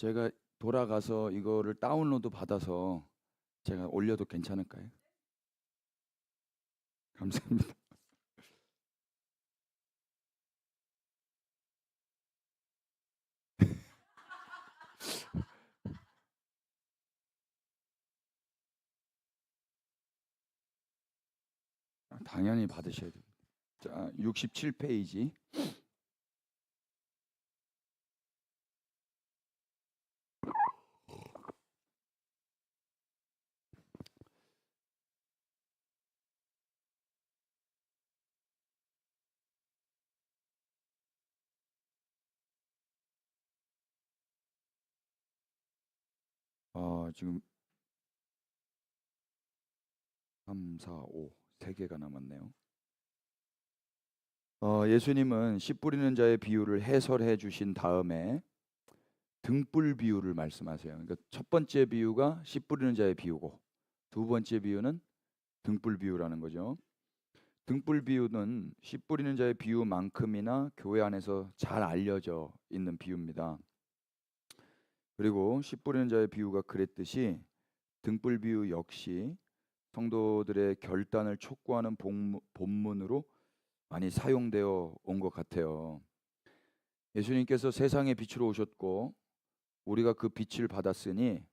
제가 돌아가서 이거를 다운로드 받아서 제가 올려도 괜찮을까요? 감사합니다. 당연히 받으셔야 됩니다. 자, 67페이지. 지금 3, 4, 5, 3개가 남았네요. 예수님은 씨 뿌리는 자의 비유를 해설해 주신 다음에 등불 비유를 말씀하세요. 그러니까 첫 번째 비유가 씨 뿌리는 자의 비유고, 두 번째 비유는 등불 비유라는 거죠. 등불 비유는 씨 뿌리는 자의 비유만큼이나 교회 안에서 잘 알려져 있는 비유입니다. 그리고 씨 뿌리는 자의 비유가 그랬듯이 등불 비유 역시 성도들의 결단을 촉구하는 본문으로 많이 사용되어 온 것 같아요. 예수님께서 세상의 빛으로 오셨고 우리가 그 빛을 받았으니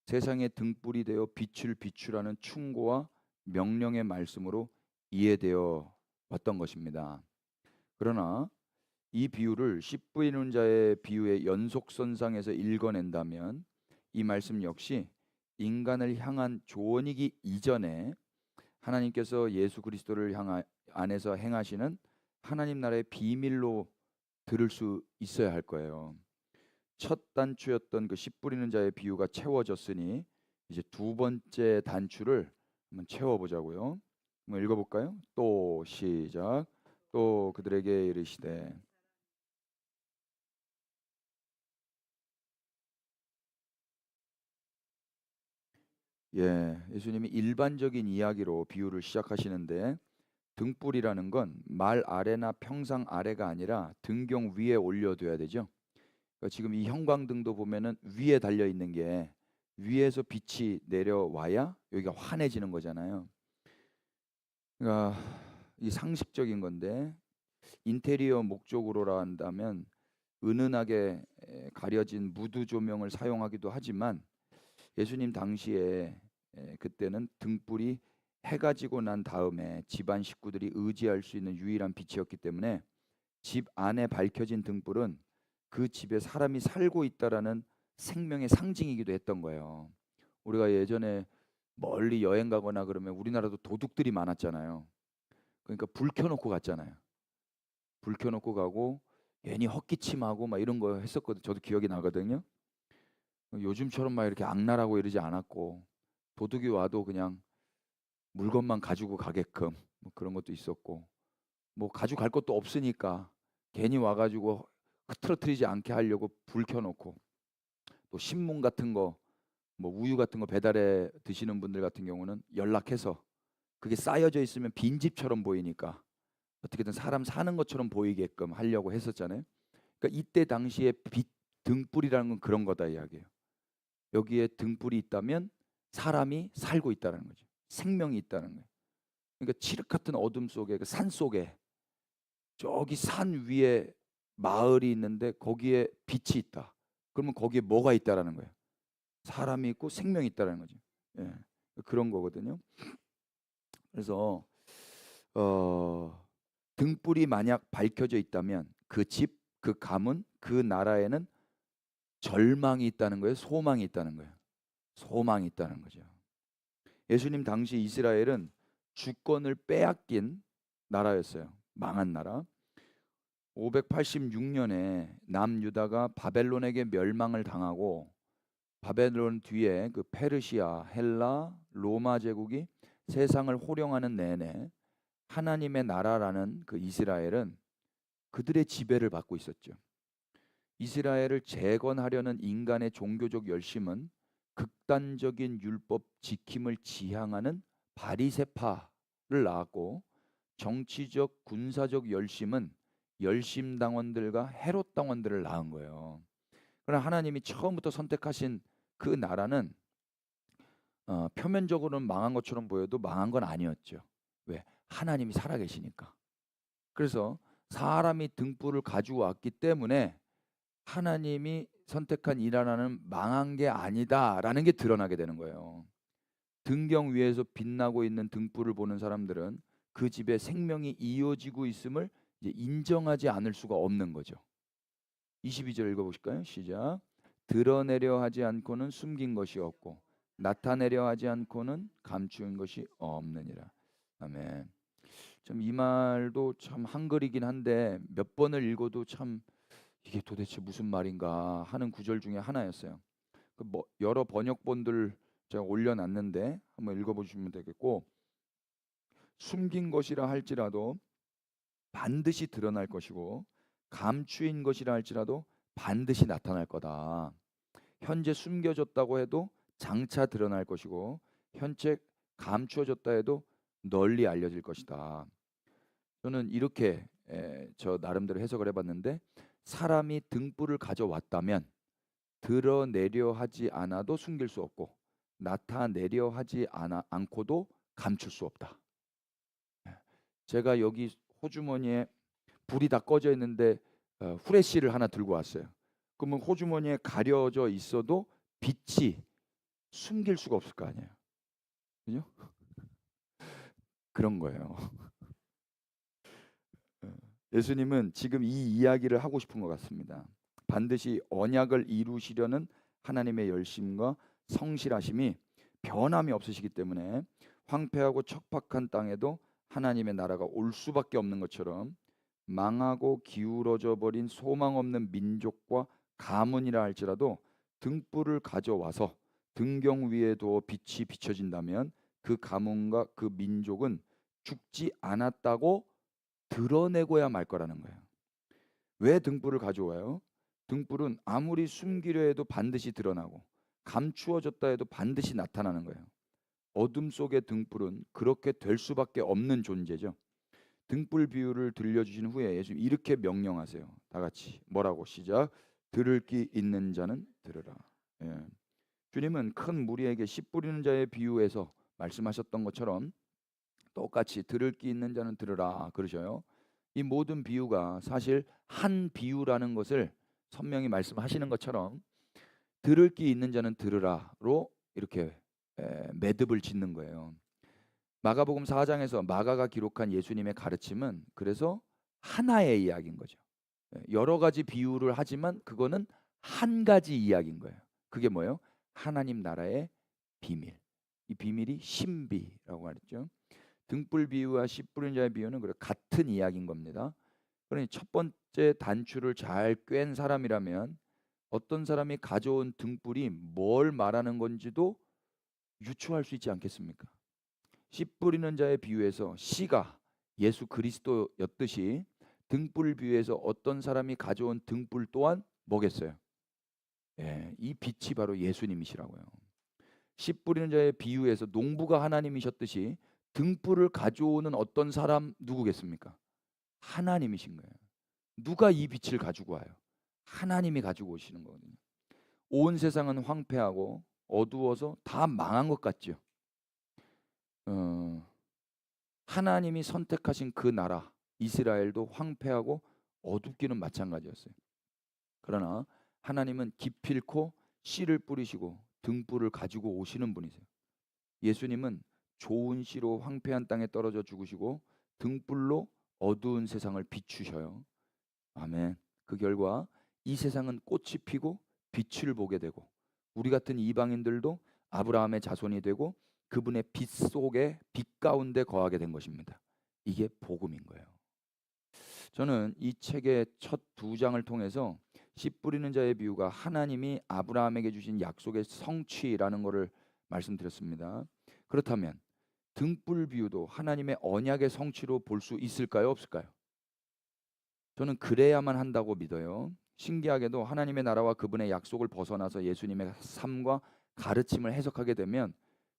세상의 등불이 되어 빛을 비추라는 충고와 명령의 말씀으로 이해되어 왔던 것입니다. 그러나 이 비유를 씨 뿌리는 자의 비유의 연속선상에서 읽어낸다면 이 말씀 역시 인간을 향한 조언이기 이전에 하나님께서 예수 그리스도를 안에서 행하시는 하나님 나라의 비밀로 들을 수 있어야 할 거예요. 첫 단추였던 그 씨 뿌리는 자의 비유가 채워졌으니 이제 두 번째 단추를 한번 채워보자고요. 한번 읽어볼까요? 또 시작. 또 그들에게 이르시되. 예수님이 일반적인 이야기로 비유를 시작하시는데 등불이라는 건 말 아래나 평상 아래가 아니라 등경 위에 올려둬야 되죠. 그러니까 지금 이 형광등도 보면은 위에 달려 있는 게 위에서 빛이 내려와야 여기가 환해지는 거잖아요. 그러니까 이 상식적인 건데 인테리어 목적으로라 한다면 은은하게 가려진 무드 조명을 사용하기도 하지만 예수님 당시에 그때는 등불이 해가 지고 난 다음에 집안 식구들이 의지할 수 있는 유일한 빛이었기 때문에 집 안에 밝혀진 등불은 그 집에 사람이 살고 있다라는 생명의 상징이기도 했던 거예요. 우리가 예전에 멀리 여행 가거나 그러면 우리나라도 도둑들이 많았잖아요. 그러니까 불 켜놓고 갔잖아요. 불 켜놓고 가고 괜히 헛기침하고 막 이런 거 했었거든. 저도 기억이 나거든요. 요즘처럼 막 이렇게 악랄하고 이러지 않았고 도둑이 와도 그냥 물건만 가지고 가게끔 뭐 그런 것도 있었고 뭐 가져갈 것도 없으니까 괜히 와가지고 흐트러뜨리지 않게 하려고 불 켜놓고 또 신문 같은 거 뭐 우유 같은 거 배달해 드시는 분들 같은 경우는 연락해서 그게 쌓여져 있으면 빈집처럼 보이니까 어떻게든 사람 사는 것처럼 보이게끔 하려고 했었잖아요. 그러니까 이때 당시에 빛 등불이라는 건 그런 거다 이야기예요. 여기에 등불이 있다면 사람이 살고 있다는 거죠. 생명이 있다는 거예요. 그러니까 칠흑 같은 어둠 속에 그 산 속에 저기 산 위에 마을이 있는데 거기에 빛이 있다. 그러면 거기에 뭐가 있다라는 거예요. 사람이 있고 생명이 있다라는 거죠. 예, 그런 거거든요. 그래서 어, 등불이 만약 밝혀져 있다면 그 집, 그 가문, 그 나라에는 절망이 있다는 거예요. 소망이 있다는 거예요. 소망이 있다는 거죠. 예수님 당시 이스라엘은 주권을 빼앗긴 나라였어요. 망한 나라. 586년에 남유다가 바벨론에게 멸망을 당하고 바벨론 뒤에 그 페르시아, 헬라, 로마 제국이 세상을 호령하는 내내 하나님의 나라라는 그 이스라엘은 그들의 지배를 받고 있었죠. 이스라엘을 재건하려는 인간의 종교적 열심은 극단적인 율법 지킴을 지향하는 바리새파를 낳았고 정치적 군사적 열심은 열심당원들과 헤롯당원들을 낳은 거예요. 그러나 하나님이 처음부터 선택하신 그 나라는 표면적으로는 망한 것처럼 보여도 망한 건 아니었죠. 왜? 하나님이 살아계시니까. 그래서 사람이 등불을 가지고 왔기 때문에 하나님이 선택한 이 나라는 망한 게 아니다라는 게 드러나게 되는 거예요. 등경 위에서 빛나고 있는 등불을 보는 사람들은 그 집에 생명이 이어지고 있음을 이제 인정하지 않을 수가 없는 거죠. 22절 읽어보실까요? 시작. 드러내려 하지 않고는 숨긴 것이 없고 나타내려 하지 않고는 감추인 것이 없느니라. 아멘. 좀 이 말도 참 한글이긴 한데 몇 번을 읽어도 참 이게 도대체 무슨 말인가 하는 구절 중에 하나였어요. 뭐 여러 번역본들 제가 올려놨는데 한번 읽어보시면 되겠고, 숨긴 것이라 할지라도 반드시 드러날 것이고 감추인 것이라 할지라도 반드시 나타날 거다. 현재 숨겨졌다고 해도 장차 드러날 것이고 현재 감추어졌다 해도 널리 알려질 것이다. 저는 이렇게 저 나름대로 해석을 해봤는데, 사람이 등불을 가져왔다면 드러내려 하지 않아도 숨길 수 없고 나타내려 하지 않고도 감출 수 없다. 제가 여기 호주머니에 불이 다 꺼져 있는데 후레쉬를 하나 들고 왔어요. 그러면 호주머니에 가려져 있어도 빛이 숨길 수가 없을 거 아니에요. 그죠? 그런 거예요. 예수님은 지금 이 이야기를 하고 싶은 것 같습니다. 반드시 언약을 이루시려는 하나님의 열심과 성실하심이 변함이 없으시기 때문에 황폐하고 척박한 땅에도 하나님의 나라가 올 수밖에 없는 것처럼, 망하고 기울어져 버린 소망 없는 민족과 가문이라 할지라도 등불을 가져와서 등경 위에 두어 빛이 비춰진다면 그 가문과 그 민족은 죽지 않았다고 드러내고야 말 거라는 거예요. 왜 등불을 가져와요? 등불은 아무리 숨기려 해도 반드시 드러나고 감추어졌다 해도 반드시 나타나는 거예요. 어둠 속의 등불은 그렇게 될 수밖에 없는 존재죠. 등불 비유를 들려주신 후에 예수님 이렇게 명령하세요. 다 같이 뭐라고? 시작. 들을 귀 있는 자는 들으라. 예. 주님은 큰 무리에게 씨 뿌리는 자의 비유에서 말씀하셨던 것처럼 똑같이 들을 귀 있는 자는 들으라 그러셔요. 이 모든 비유가 사실 한 비유라는 것을 선명히 말씀하시는 것처럼 들을 귀 있는 자는 들으라로 이렇게 매듭을 짓는 거예요. 마가복음 4장에서 마가가 기록한 예수님의 가르침은 그래서 하나의 이야기인 거죠. 여러 가지 비유를 하지만 그거는 한 가지 이야기인 거예요. 그게 뭐예요? 하나님 나라의 비밀. 이 비밀이 신비라고 말했죠. 등불 비유와 씨 뿌린 자의 비유는 그래 같은 이야기인 겁니다. 그러니 첫 번째 단추를 잘 꿰는 사람이라면 어떤 사람이 가져온 등불이 뭘 말하는 건지도 유추할 수 있지 않겠습니까? 씨 뿌리는 자의 비유에서 씨가 예수 그리스도였듯이 등불 비유에서 어떤 사람이 가져온 등불 또한 뭐겠어요? 예, 이 빛이 바로 예수님이시라고요. 씨 뿌리는 자의 비유에서 농부가 하나님이셨듯이 등불을 가져오는 어떤 사람 누구겠습니까? 하나님이신 거예요. 누가 이 빛을 가지고 와요? 하나님이 가지고 오시는 거거든요. 온 세상은 황폐하고 어두워서 다 망한 것 같죠. 하나님이 선택하신 그 나라 이스라엘도 황폐하고 어둡기는 마찬가지였어요. 그러나 하나님은 기필코 씨를 뿌리시고 등불을 가지고 오시는 분이세요. 예수님은 좋은 씨로 황폐한 땅에 떨어져 죽으시고 등불로 어두운 세상을 비추셔요. 아멘. 그 결과 이 세상은 꽃이 피고 빛을 보게 되고 우리 같은 이방인들도 아브라함의 자손이 되고 그분의 빛 속에 빛 가운데 거하게 된 것입니다. 이게 복음인 거예요. 저는 이 책의 첫 두 장을 통해서 씨 뿌리는 자의 비유가 하나님이 아브라함에게 주신 약속의 성취라는 것을 말씀드렸습니다. 그렇다면 등불 비유도 하나님의 언약의 성취로 볼 수 있을까요? 없을까요? 저는 그래야만 한다고 믿어요. 신기하게도 하나님의 나라와 그분의 약속을 벗어나서 예수님의 삶과 가르침을 해석하게 되면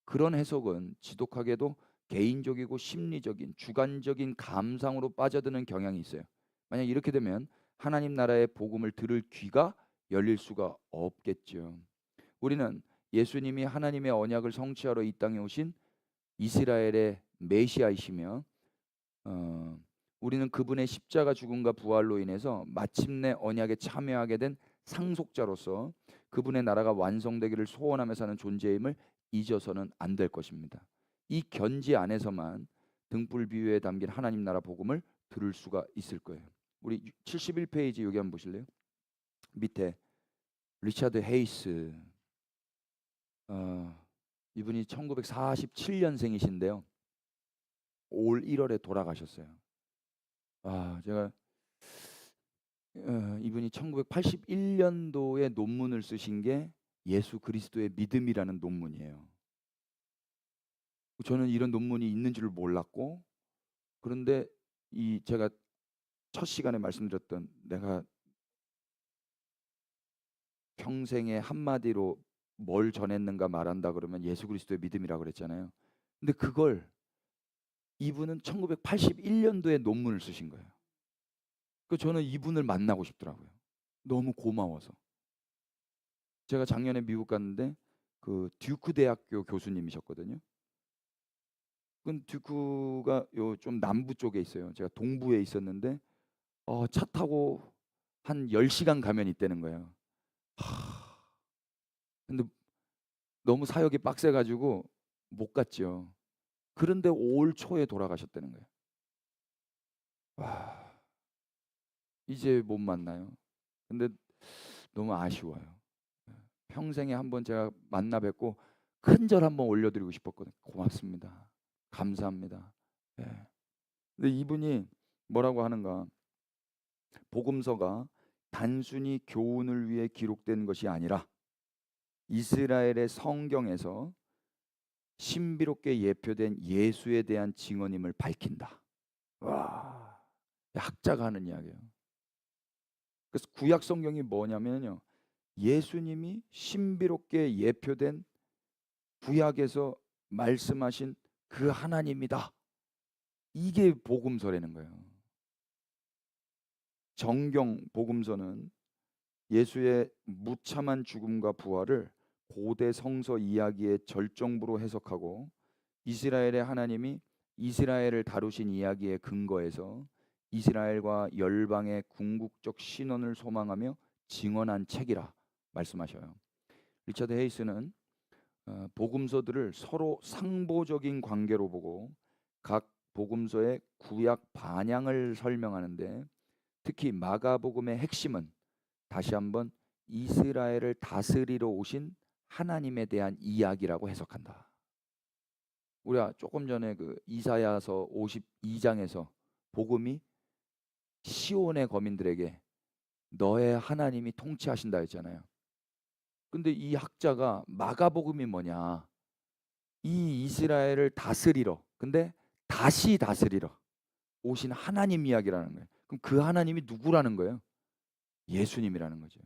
그런 해석은 지독하게도 개인적이고 심리적인 주관적인 감상으로 빠져드는 경향이 있어요. 만약 이렇게 되면 하나님 나라의 복음을 들을 귀가 열릴 수가 없겠죠. 우리는 예수님이 하나님의 언약을 성취하러 이 땅에 오신 이스라엘의 메시아이시며 우리는 그분의 십자가 죽음과 부활로 인해서 마침내 언약에 참여하게 된 상속자로서 그분의 나라가 완성되기를 소원하며 사는 존재임을 잊어서는 안 될 것입니다. 이 견지 안에서만 등불 비유에 담긴 하나님 나라 복음을 들을 수가 있을 거예요. 우리 71페이지 여기 한번 보실래요? 밑에 리차드 헤이스, 이분이 1947년생이신데요. 올 1월에 돌아가셨어요. 제가 이분이 1981년도에 논문을 쓰신 게 예수 그리스도의 믿음이라는 논문이에요. 저는 이런 논문이 있는 줄 몰랐고, 그런데 제가 첫 시간에 말씀드렸던 내가 평생에 한마디로 뭘 전했는가 말한다 그러면 예수 그리스도의 믿음이라고 그랬잖아요. 근데 그걸 이분은 1981년도에 논문을 쓰신 거예요. 그 저는 이분을 만나고 싶더라고요. 너무 고마워서. 제가 작년에 미국 갔는데 그 듀크 대학교 교수님이셨거든요. 그 듀크가 요 좀 남부 쪽에 있어요. 제가 동부에 있었는데 차 타고 한 10시간 가면 있다는 거예요. 근데 너무 사역이 빡세가지고 못 갔죠. 그런데 올 초에 돌아가셨다는 거예요. 이제 못 만나요. 근데 너무 아쉬워요. 평생에 한번 제가 만나 뵙고 큰절 한번 올려드리고 싶었거든요. 고맙습니다. 감사합니다. 근데 이분이 뭐라고 하는가? 복음서가 단순히 교훈을 위해 기록된 것이 아니라 이스라엘의 성경에서 신비롭게 예표된 예수에 대한 증언임을 밝힌다. 학자가 하는 이야기예요. 그래서 구약 성경이 뭐냐면요, 예수님이 신비롭게 예표된 구약에서 말씀하신 그 하나님이다. 이게 복음서라는 거예요. 정경 복음서는 예수의 무참한 죽음과 부활을 고대 성서 이야기의 절정부로 해석하고 이스라엘의 하나님이 이스라엘을 다루신 이야기에 근거해서 이스라엘과 열방의 궁극적 신원을 소망하며 증언한 책이라 말씀하셔요. 리처드 헤이스는 복음서들을 서로 상보적인 관계로 보고 각 복음서의 구약 반향을 설명하는데, 특히 마가복음의 핵심은 다시 한번 이스라엘을 다스리러 오신 하나님에 대한 이야기라고 해석한다. 우리가 조금 전에 그 이사야서 52장에서 복음이 시온의 거민들에게 너의 하나님이 통치하신다 했잖아요. 근데 이 학자가 마가복음이 뭐냐? 이 이스라엘을 다스리러, 근데 다시 다스리러 오신 하나님 이야기라는 거예요. 그럼 그 하나님이 누구라는 거예요? 예수님이라는 거죠.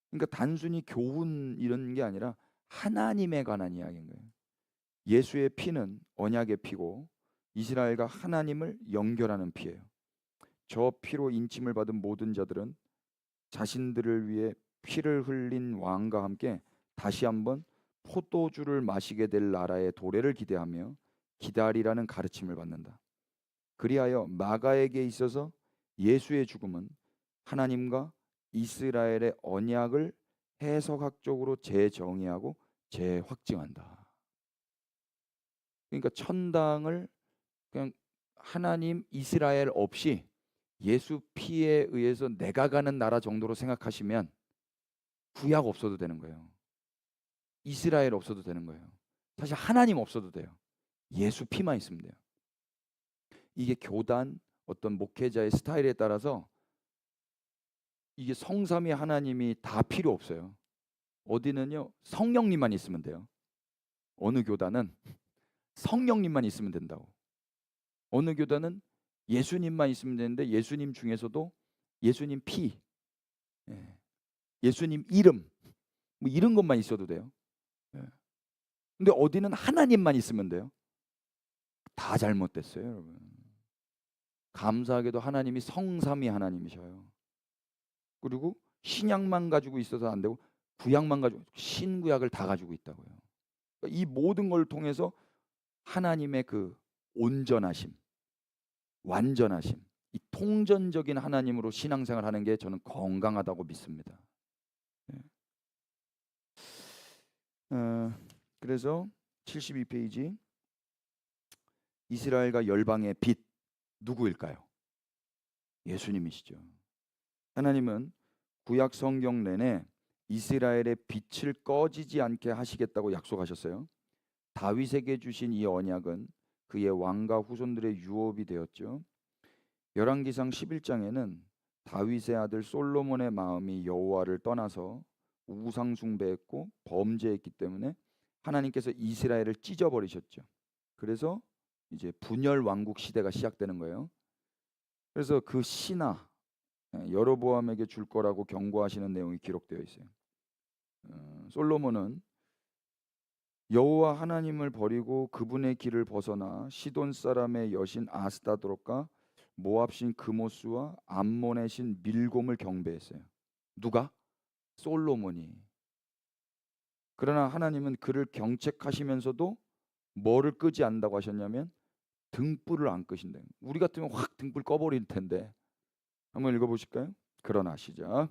그러니까 단순히 교훈 이런 게 아니라 하나님에 관한 이야기인 거예요. 예수의 피는 언약의 피고 이스라엘과 하나님을 연결하는 피예요. 저 피로 인침을 받은 모든 자들은 자신들을 위해 피를 흘린 왕과 함께 다시 한번 포도주를 마시게 될 나라의 도래를 기대하며 기다리라는 가르침을 받는다. 그리하여 마가에게 있어서 예수의 죽음은 하나님과 이스라엘의 언약을 해석학적으로 재정의하고 재확증한다. 그러니까 천당을 그냥 하나님 이스라엘 없이 예수 피에 의해서 내가 가는 나라 정도로 생각하시면 구약 없어도 되는 거예요. 이스라엘 없어도 되는 거예요. 사실 하나님 없어도 돼요. 예수 피만 있으면 돼요. 이게 교단 어떤 목회자의 스타일에 따라서 이게 성삼위 하나님이 다 필요 없어요. 어디는요 성령님만 있으면 돼요. 어느 교단은 성령님만 있으면 된다고. 어느 교단은 예수님만 있으면 되는데 예수님 중에서도 예수님 피, 예수님 이름 뭐 이런 것만 있어도 돼요. 근데 어디는 하나님만 있으면 돼요. 다 잘못됐어요, 여러분. 감사하게도 하나님이 성삼위 하나님이셔요. 그리고 신약만 가지고 있어서 안 되고 구약만 가지고 신구약을 다 가지고 있다고요. 그러니까 이 모든 걸 통해서 하나님의 그 온전하심, 완전하심, 이 통전적인 하나님으로 신앙생활 하는 게 저는 건강하다고 믿습니다. 예. 그래서 72페이지 이스라엘과 열방의 빛 누구일까요? 예수님이시죠. 하나님은 구약 성경 내내 이스라엘의 빛을 꺼지지 않게 하시겠다고 약속하셨어요. 다윗에게 주신 이 언약은 그의 왕과 후손들의 유업이 되었죠. 열왕기상 11장에는 다윗의 아들 솔로몬의 마음이 여호와를 떠나서 우상 숭배했고 범죄했기 때문에 하나님께서 이스라엘을 찢어버리셨죠. 그래서 이제 분열 왕국 시대가 시작되는 거예요. 그래서 그 신하 여로보암에게 줄 거라고 경고하시는 내용이 기록되어 있어요. 솔로몬은 여호와 하나님을 버리고 그분의 길을 벗어나 시돈 사람의 여신 아스타드롯과 모압신 그모스와 암몬의 신 밀곰을 경배했어요. 누가? 솔로몬이. 그러나 하나님은 그를 경책하시면서도 뭐를 끄지 않는다고 하셨냐면 등불을 안 끄신다. 우리 같으면 확 등불 꺼버릴 텐데. 한번 읽어보실까요? 그러나 시작.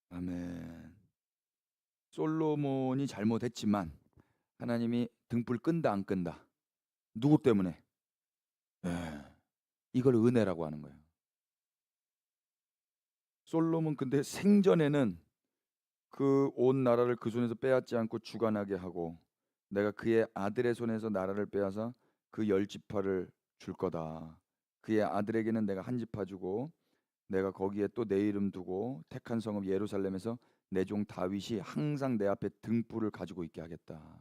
아멘. 솔로몬이 잘못했지만 하나님이 등불 끈다 안 끈다. 누구 때문에? 예. 이걸 은혜라고 하는 거예요. 솔로몬 근데 생전에는 그 온 나라를 그 손에서 빼앗지 않고 주관하게 하고 내가 그의 아들의 손에서 나라를 빼앗아 그 10지파를 줄 거다. 그의 아들에게는 내가 한 지파 주고 내가 거기에 또 내 이름 두고 택한 성읍 예루살렘에서 내 종 다윗이 항상 내 앞에 등불을 가지고 있게 하겠다.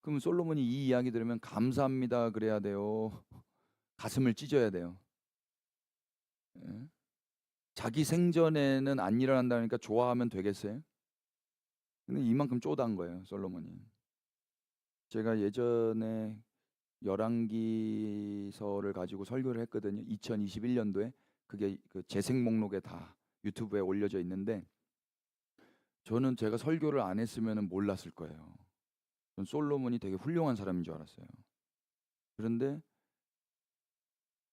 그럼 솔로몬이 이 이야기 들으면 감사합니다 그래야 돼요? 가슴을 찢어야 돼요? 예? 자기 생전에는 안 일어난다니까 좋아하면 되겠어요? 근데 이만큼 쪼단 거예요, 솔로몬이. 제가 예전에 열왕기서를 가지고 설교를 했거든요. 2021년도에 그게 그 재생 목록에 다 유튜브에 올려져 있는데 저는 제가 설교를 안 했으면 몰랐을 거예요. 전 솔로몬이 되게 훌륭한 사람인 줄 알았어요. 그런데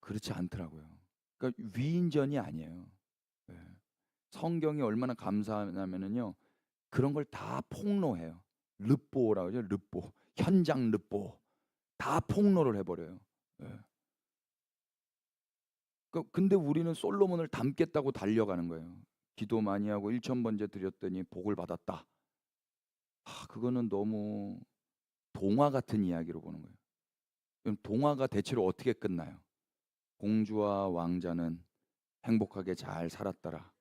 그렇지 않더라고요. 그러니까 위인전이 아니에요. 네. 성경이 얼마나 감사하냐면은요. 그런 걸 다 폭로해요. 르뽀라고 하죠. 르뽀. 현장 르뽀. 다 폭로를 해버려요. 예. 근데 우리는 솔로몬을 닮겠다고 달려가는 거예요. 기도 많이 하고 1,000번제 드렸더니 복을 받았다. 그거는 너무 동화 같은 이야기로 보는 거예요. 그럼 동화가 대체로 어떻게 끝나요? 공주와 왕자는 행복하게 잘 살았더라.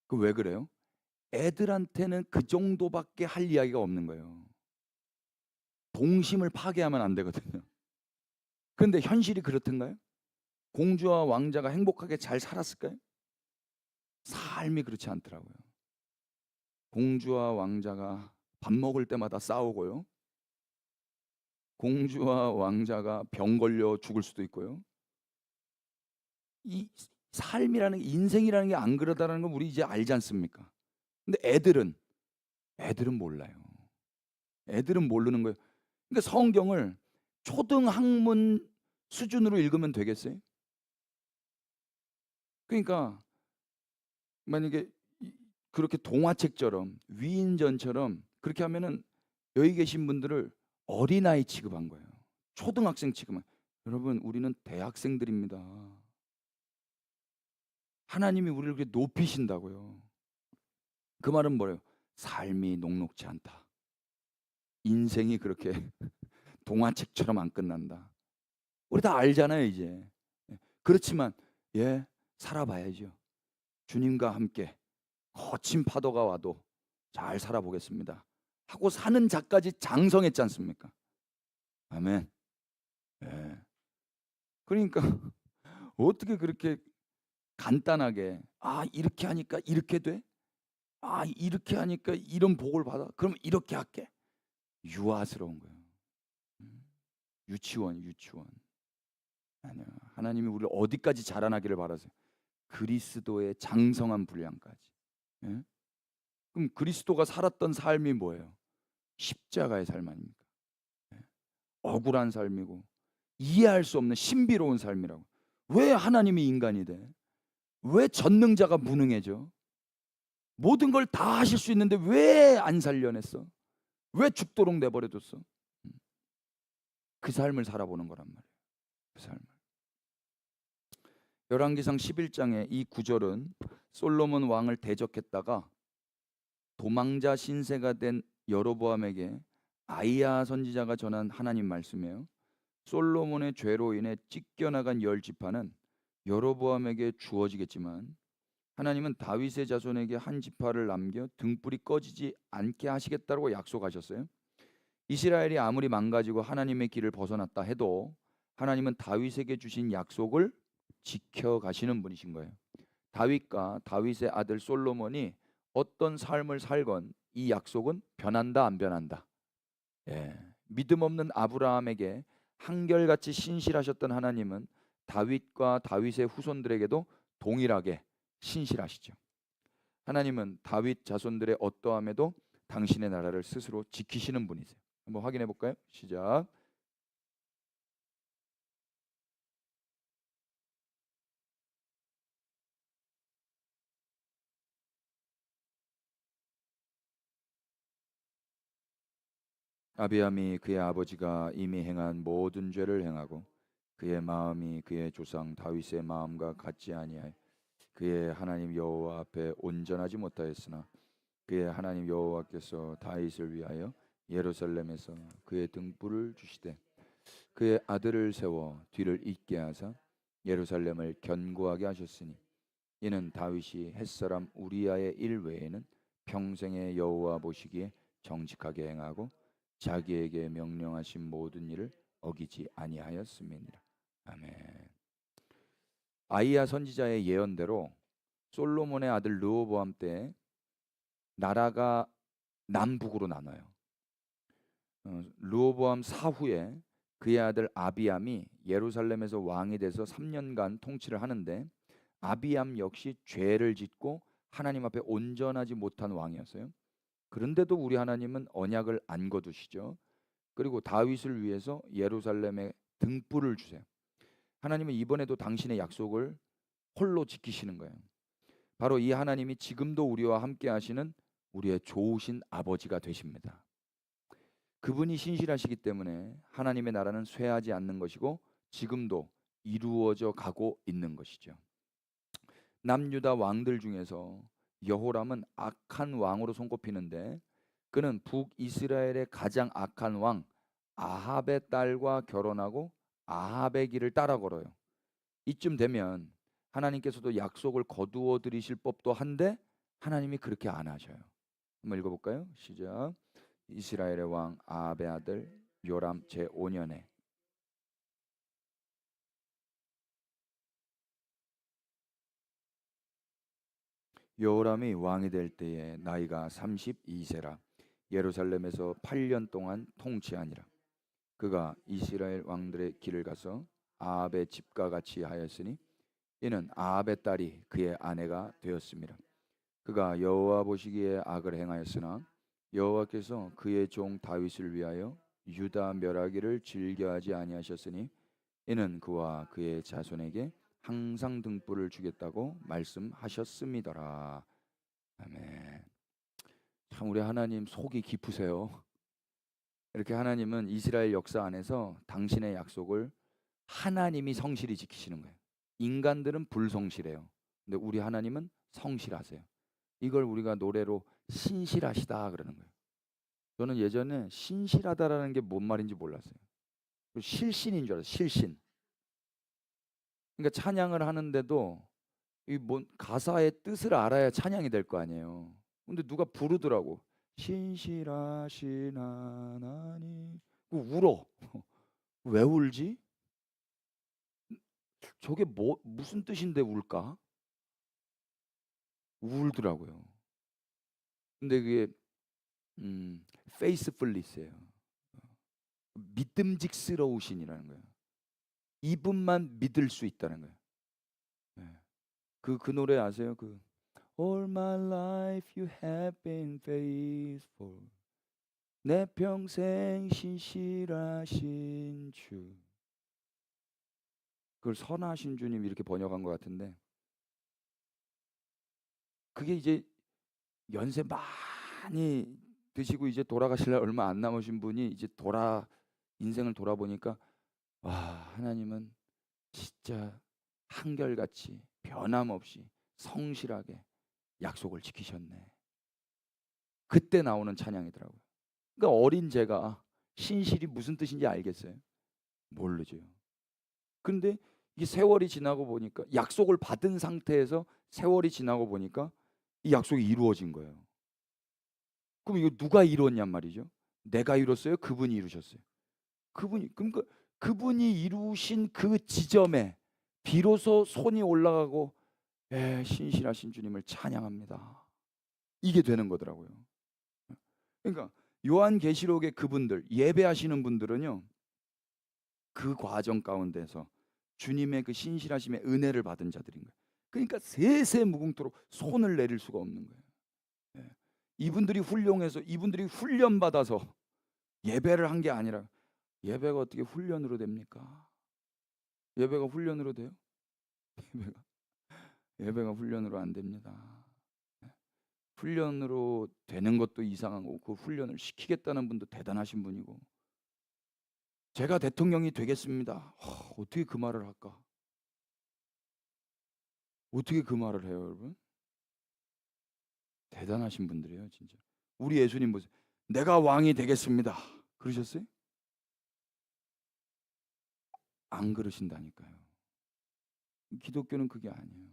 그 왜 그래요? 애들한테는 그 정도밖에 할 이야기가 없는 거예요. 동심을 파괴하면 안 되거든요. 그런데 현실이 그렇던가요? 공주와 왕자가 행복하게 잘 살았을까요? 삶이 그렇지 않더라고요. 공주와 왕자가 밥 먹을 때마다 싸우고요. 공주와 왕자가 병 걸려 죽을 수도 있고요. 이 삶이라는 게, 인생이라는 게 안 그러다라는 걸 우리 이제 알지 않습니까? 근데 애들은 몰라요. 애들은 모르는 거예요. 그러니까 성경을 초등학문 수준으로 읽으면 되겠어요? 그러니까 만약에 그렇게 동화책처럼 위인전처럼 그렇게 하면은 여기 계신 분들을 어린아이 취급한 거예요. 초등학생 취급한. 여러분 우리는 대학생들입니다. 하나님이 우리를 그렇게 높이신다고요. 그 말은 뭐예요? 삶이 녹록지 않다. 인생이 그렇게 동화책처럼 안 끝난다. 우리 다 알잖아요 이제. 그렇지만 살아봐야죠. 주님과 함께 거친 파도가 와도 잘 살아보겠습니다 하고 사는 자까지 장성했지 않습니까? 아멘. 예. 그러니까 어떻게 그렇게 간단하게 이렇게 하니까 이렇게 돼? 이렇게 하니까 이런 복을 받아? 그럼 이렇게 할게. 유아스러운 거예요. 유치원. 아니요. 하나님이 우리를 어디까지 자라나기를 바라세요? 그리스도의 장성한 분량까지. 예? 그럼 그리스도가 살았던 삶이 뭐예요? 십자가의 삶 아닙니까? 예? 억울한 삶이고 이해할 수 없는 신비로운 삶이라고. 왜 하나님이 인간이 돼? 왜 전능자가 무능해져? 모든 걸 다 하실 수 있는데 왜 안 살려냈어? 왜 죽도록 내버려뒀어? 그 삶을 살아보는 거란 말이에요. 그 삶을. 열왕기상 11장의 이 구절은 솔로몬 왕을 대적했다가 도망자 신세가 된 여로보암에게 아이야 선지자가 전한 하나님 말씀이에요. 솔로몬의 죄로 인해 찢겨나간 10지파는 여로보암에게 주어지겠지만 하나님은 다윗의 자손에게 한 지파를 남겨 등불이 꺼지지 않게 하시겠다고 약속하셨어요. 이스라엘이 아무리 망가지고 하나님의 길을 벗어났다 해도 하나님은 다윗에게 주신 약속을 지켜가시는 분이신 거예요. 다윗과 다윗의 아들 솔로몬이 어떤 삶을 살건 이 약속은 변한다 안 변한다. 예. 믿음 없는 아브라함에게 한결같이 신실하셨던 하나님은 다윗과 다윗의 후손들에게도 동일하게 신실하시죠. 하나님은 다윗 자손들의 어떠함에도 당신의 나라를 스스로 지키시는 분이세요. 한번 확인해 볼까요? 시작. 아비암이 그의 아버지가 이미 행한 모든 죄를 행하고 그의 마음이 그의 조상 다윗의 마음과 같지 아니하여 그의 하나님 여호와 앞에 온전하지 못하였으나 그의 하나님 여호와께서 다윗을 위하여 예루살렘에서 그의 등불을 주시되 그의 아들을 세워 뒤를 잇게 하사 예루살렘을 견고하게 하셨으니 이는 다윗이 햇사람 우리아의 일 외에는 평생의 여호와 보시기에 정직하게 행하고 자기에게 명령하신 모든 일을 어기지 아니하였음이니라. 아멘. 아이야 선지자의 예언대로 솔로몬의 아들 르호보암 때 나라가 남북으로 나눠요. 르호보암 사후에 그의 아들 아비암이 예루살렘에서 왕이 돼서 3년간 통치를 하는데 아비암 역시 죄를 짓고 하나님 앞에 온전하지 못한 왕이었어요. 그런데도 우리 하나님은 언약을 안 거두시죠. 그리고 다윗을 위해서 예루살렘에 등불을 주세요. 하나님은 이번에도 당신의 약속을 홀로 지키시는 거예요. 바로 이 하나님이 지금도 우리와 함께 하시는 우리의 좋으신 아버지가 되십니다. 그분이 신실하시기 때문에 하나님의 나라는 쇠하지 않는 것이고 지금도 이루어져 가고 있는 것이죠. 남유다 왕들 중에서 여호람은 악한 왕으로 손꼽히는데 그는 북이스라엘의 가장 악한 왕 아합의 딸과 결혼하고 아합의 길을 따라 걸어요. 이쯤 되면 하나님께서도 약속을 거두어 드리실 법도 한데 하나님이 그렇게 안 하셔요. 한번 읽어볼까요? 시작. 이스라엘의 왕 아합의 아들 요람 제5년에 요람이 왕이 될 때에 나이가 32세라 예루살렘에서 8년 동안 통치하니라. 그가 이스라엘 왕들의 길을 가서 아합의 집과 같이 하였으니 이는 아합의 딸이 그의 아내가 되었습니다. 그가 여호와 보시기에 악을 행하였으나 여호와께서 그의 종 다윗을 위하여 유다 멸하기를 즐겨하지 아니하셨으니 이는 그와 그의 자손에게 항상 등불을 주겠다고 말씀하셨음이더라. 아멘. 참 우리 하나님 속이 깊으세요. 이렇게 하나님은 이스라엘 역사 안에서 당신의 약속을 하나님이 성실히 지키시는 거예요. 인간들은 불성실해요. 근데 우리 하나님은 성실하세요. 이걸 우리가 노래로 신실하시다 그러는 거예요. 저는 예전에 신실하다라는 게 뭔 말인지 몰랐어요. 실신인 줄 알았어요. 실신. 그러니까 찬양을 하는데도 이 뭔 가사의 뜻을 알아야 찬양이 될 거 아니에요. 근데 누가 부르더라고. 신실하신 하나님. 그 울어. 왜 울지? 저게 뭐 무슨 뜻인데 울까? 울더라고요. 근데 그게 faithfulness예요. 믿음직스러우신이라는 거예요. 이분만 믿을 수 있다는 거예요. 예. 그 노래 아세요? 그 All my life you have been faithful. 내 평생 신실하신 주. 그걸 선하신 주님 이렇게 번역한 것 같은데 그게 이제 연세 많이 드시고 이제 돌아가실 날 얼마 안 남으신 분이 이제 인생을 돌아보니까 와 하나님은 진짜 한결같이 변함없이 성실하게 약속을 지키셨네. 그때 나오는 찬양이더라고요. 그러니까 어린 제가 신실이 무슨 뜻인지 알겠어요? 모르죠. 근데 이 세월이 지나고 보니까 약속을 받은 상태에서 세월이 지나고 보니까 이 약속이 이루어진 거예요. 그럼 이거 누가 이루었냔 말이죠. 내가 이뤘어요? 그분이 이루셨어요. 그러니까 그분이 이루신 그 지점에 비로소 손이 올라가고 신실하신 주님을 찬양합니다. 이게 되는 거더라고요. 그러니까 요한계시록의 그분들 예배하시는 분들은요. 그 과정 가운데서 주님의 그 신실하심의 은혜를 받은 자들인 거예요. 그러니까 세세 무궁토록 손을 내릴 수가 없는 거예요. 예. 이분들이 훌륭해서 이분들이 훈련 받아서 예배를 한 게 아니라 예배가 어떻게 훈련으로 됩니까? 예배가 훈련으로 돼요? 예배가 예배가 훈련으로 안 됩니다. 예. 훈련으로 되는 것도 이상하고 그 훈련을 시키겠다는 분도 대단하신 분이고 제가 대통령이 되겠습니다. 어떻게 그 말을 할까? 어떻게 그 말을 해요, 여러분? 대단하신 분들이에요, 진짜. 우리 예수님 보세요. 내가 왕이 되겠습니다. 그러셨어요? 안 그러신다니까요. 기독교는 그게 아니에요.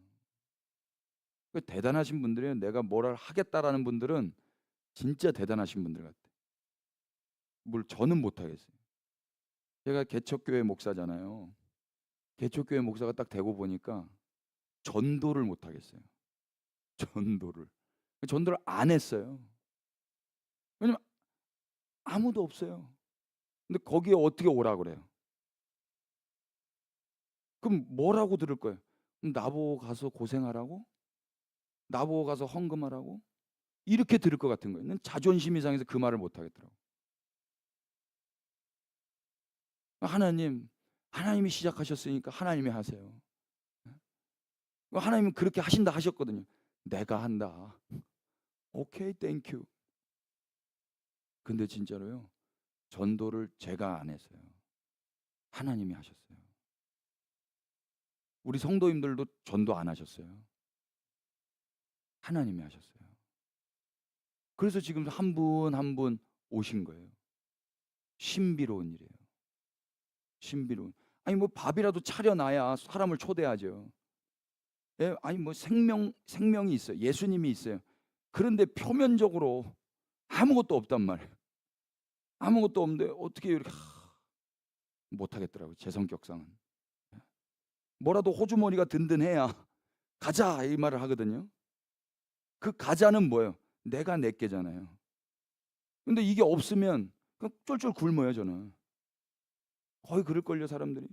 그 대단하신 분들이에요. 내가 뭐를 하겠다라는 분들은 진짜 대단하신 분들 같아. 뭘 저는 못 하겠어요. 제가 개척교회 목사잖아요. 개척교회 목사가 딱 되고 보니까 전도를 못 하겠어요. 전도를. 전도를 안 했어요. 왜냐면 아무도 없어요. 근데 거기에 어떻게 오라 그래요? 그럼 뭐라고 들을 거예요? 나보고 가서 고생하라고? 나보고 가서 헌금하라고? 이렇게 들을 것 같은 거예요. 자존심이 상해서 그 말을 못 하겠더라고. 하나님이 시작하셨으니까 하나님이 하세요. 하나님은 그렇게 하신다 하셨거든요. 내가 한다. 오케이, 땡큐. 근데 진짜로요. 전도를 제가 안 했어요. 하나님이 하셨어요. 우리 성도님들도 전도 안 하셨어요. 하나님이 하셨어요. 그래서 지금 한 분 한 분 오신 거예요. 신비로운 일이에요. 신비로운. 아니 뭐 밥이라도 차려놔야 사람을 초대하죠. 예, 아니 뭐 생명이 있어요. 예수님이 있어요. 그런데 표면적으로 아무것도 없단 말이에요. 아무것도 없는데 어떻게 이렇게 못 하겠더라고요. 제 성격상은. 뭐라도 호주머니가 든든해야 가자 이 말을 하거든요. 그 가자는 뭐예요? 내가 내게잖아요. 근데 이게 없으면 그냥 쫄쫄 굶어요 저는. 거의 그럴걸요 사람들이.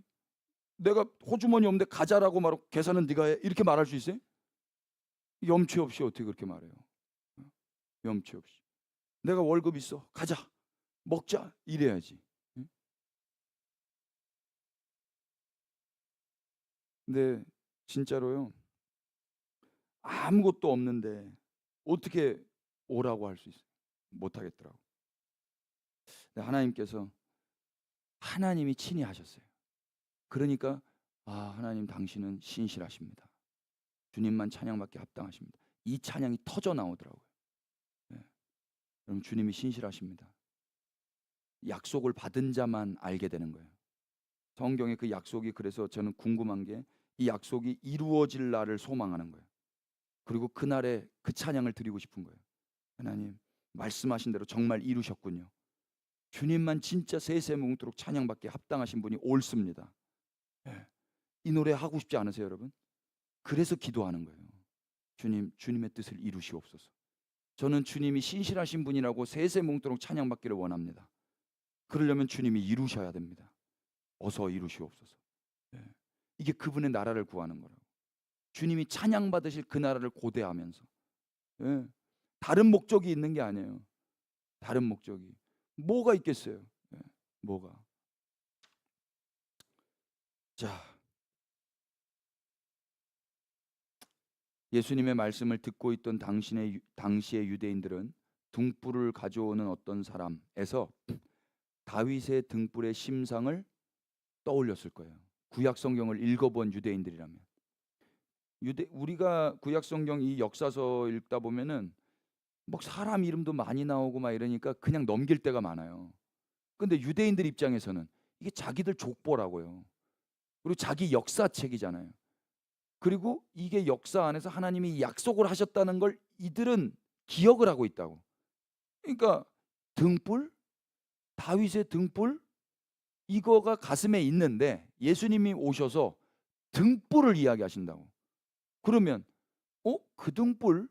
내가 호주머니 없는데 가자라고 말하고 계산은 네가 해 이렇게 말할 수 있어요? 염치 없이 어떻게 그렇게 말해요? 염치 없이. 내가 월급 있어. 가자. 먹자. 이래야지. 근데 진짜로요. 아무것도 없는데 어떻게 오라고 할 수 있어요? 못 하겠더라고. 하나님께서 하나님이 친히 하셨어요. 그러니까 하나님 당신은 신실하십니다. 주님만 찬양받기 합당하십니다. 이 찬양이 터져 나오더라고요. 네. 여러분 주님이 신실하십니다. 약속을 받은 자만 알게 되는 거예요. 성경의 그 약속이 그래서 저는 궁금한 게 이 약속이 이루어질 날을 소망하는 거예요. 그리고 그날에 그 찬양을 드리고 싶은 거예요. 하나님, 말씀하신 대로 정말 이루셨군요. 주님만 진짜 세세뭉토록 찬양받기에 합당하신 분이 옳습니다. 예. 이 노래 하고 싶지 않으세요, 여러분? 그래서 기도하는 거예요. 주님, 주님의 뜻을 이루시옵소서. 저는 주님이 신실하신 분이라고 세세뭉토록 찬양받기를 원합니다. 그러려면 주님이 이루셔야 됩니다. 어서 이루시옵소서. 예. 이게 그분의 나라를 구하는 거라고. 주님이 찬양받으실 그 나라를 고대하면서. 예. 다른 목적이 있는 게 아니에요. 다른 목적이 뭐가 있겠어요? 예. 뭐가? 자, 예수님의 말씀을 듣고 있던 당시의 유대인들은 등불을 가져오는 어떤 사람에서 다윗의 등불의 심상을 떠올렸을 거예요. 구약 성경을 읽어본 유대인들이라면. 우리가 구약 성경 이 역사서 읽다 보면은 막 사람 이름도 많이 나오고 막 이러니까 그냥 넘길 때가 많아요. 근데 유대인들 입장에서는 이게 자기들 족보라고요. 그리고 자기 역사책이잖아요. 그리고 이게 역사 안에서 하나님이 약속을 하셨다는 걸 이들은 기억을 하고 있다고. 그러니까 등불, 다윗의 등불, 이거가 가슴에 있는데 예수님이 오셔서 등불을 이야기하신다고. 그러면 그 등불?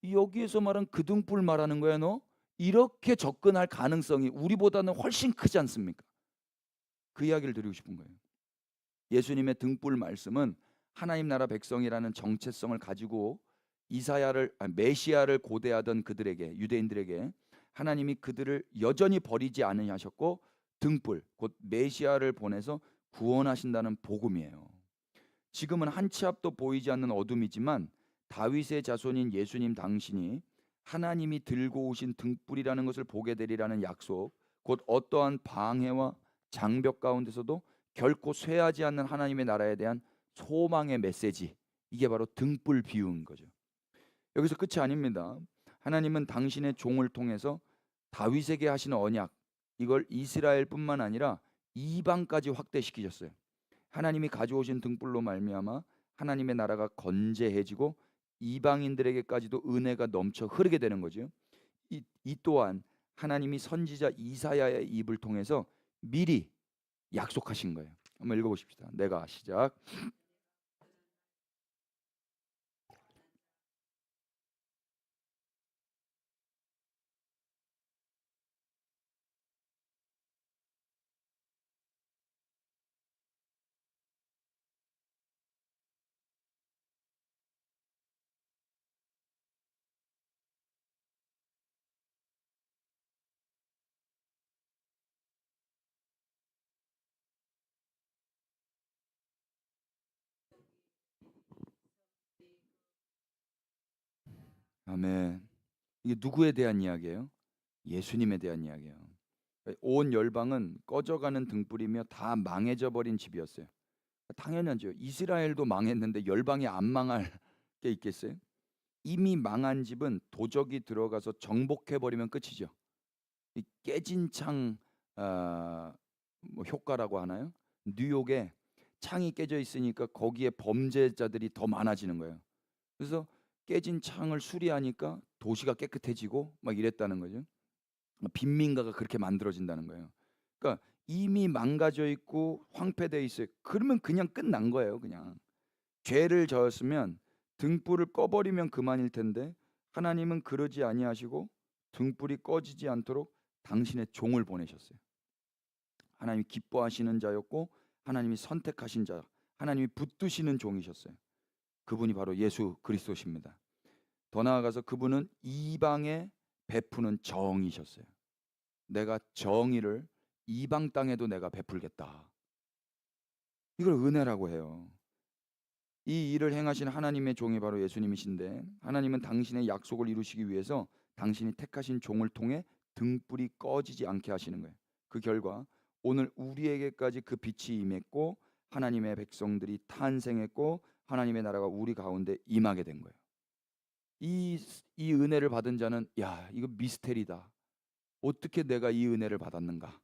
여기에서 말한 그 등불 말하는 거야 너? 이렇게 접근할 가능성이 우리보다는 훨씬 크지 않습니까? 그 이야기를 드리고 싶은 거예요. 예수님의 등불 말씀은 하나님 나라 백성이라는 정체성을 가지고 메시아를 고대하던 그들에게, 유대인들에게 하나님이 그들을 여전히 버리지 않으셨고 등불, 곧 메시아를 보내서 구원하신다는 복음이에요. 지금은 한 치 앞도 보이지 않는 어둠이지만 다윗의 자손인 예수님 당신이 하나님이 들고 오신 등불이라는 것을 보게 되리라는 약속, 곧 어떠한 방해와 장벽 가운데서도 결코 쇠하지 않는 하나님의 나라에 대한 소망의 메시지, 이게 바로 등불 비유인 거죠. 여기서 끝이 아닙니다. 하나님은 당신의 종을 통해서 다윗에게 하시는 언약, 이걸 이스라엘뿐만 아니라 이방까지 확대시키셨어요. 하나님이 가져오신 등불로 말미암아 하나님의 나라가 건재해지고 이방인들에게까지도 은혜가 넘쳐 흐르게 되는 거죠. 이 또한 하나님이 선지자 이사야의 입을 통해서 미리 약속하신 거예요. 한번 읽어보십시다. 내가 시작. 아멘. 이게 누구에 대한 이야기예요? 예수님에 대한 이야기예요. 온 열방은 꺼져가는 등불이며 다 망해져 버린 집이었어요. 당연하죠. 이스라엘도 망했는데 열방이 안 망할 게 있겠어요? 이미 망한 집은 도적이 들어가서 정복해 버리면 끝이죠. 이 깨진 창 뭐 효과라고 하나요? 뉴욕에 창이 깨져 있으니까 거기에 범죄자들이 더 많아지는 거예요. 그래서 깨진 창을 수리하니까 도시가 깨끗해지고 막 이랬다는 거죠. 빈민가가 그렇게 만들어진다는 거예요. 그러니까 이미 망가져 있고 황폐되어 있어요. 그러면 그냥 끝난 거예요. 그냥 죄를 저었으면 등불을 꺼버리면 그만일 텐데 하나님은 그러지 아니하시고 등불이 꺼지지 않도록 당신의 종을 보내셨어요. 하나님이 기뻐하시는 자였고 하나님이 선택하신 자, 하나님이 붙드시는 종이셨어요. 그분이 바로 예수 그리스도십니다. 더 나아가서 그분은 이방에 베푸는 정이셨어요. 내가 정의를 이방 땅에도 내가 베풀겠다. 이걸 은혜라고 해요. 이 일을 행하신 하나님의 종이 바로 예수님이신데 하나님은 당신의 약속을 이루시기 위해서 당신이 택하신 종을 통해 등불이 꺼지지 않게 하시는 거예요. 그 결과 오늘 우리에게까지 그 빛이 임했고 하나님의 백성들이 탄생했고 하나님의 나라가 우리 가운데 임하게 된 거예요. 이 은혜를 받은 자는 야, 이거 미스테리다. 어떻게 내가 이 은혜를 받았는가?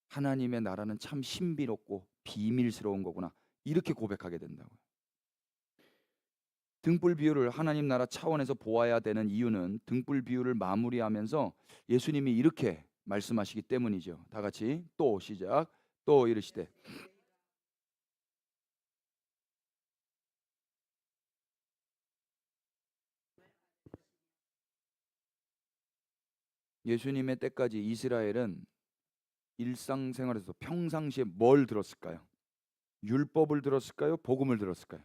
하나님의 나라는 참 신비롭고 비밀스러운 거구나. 이렇게 고백하게 된다고요. 등불 비유를 하나님 나라 차원에서 보아야 되는 이유는 등불 비유를 마무리하면서 예수님이 이렇게 말씀하시기 때문이죠. 다 같이 또 시작. 또 이르시되 예수님의 때까지 이스라엘은 일상생활에서 평상시에 뭘 들었을까요? 율법을 들었을까요? 복음을 들었을까요?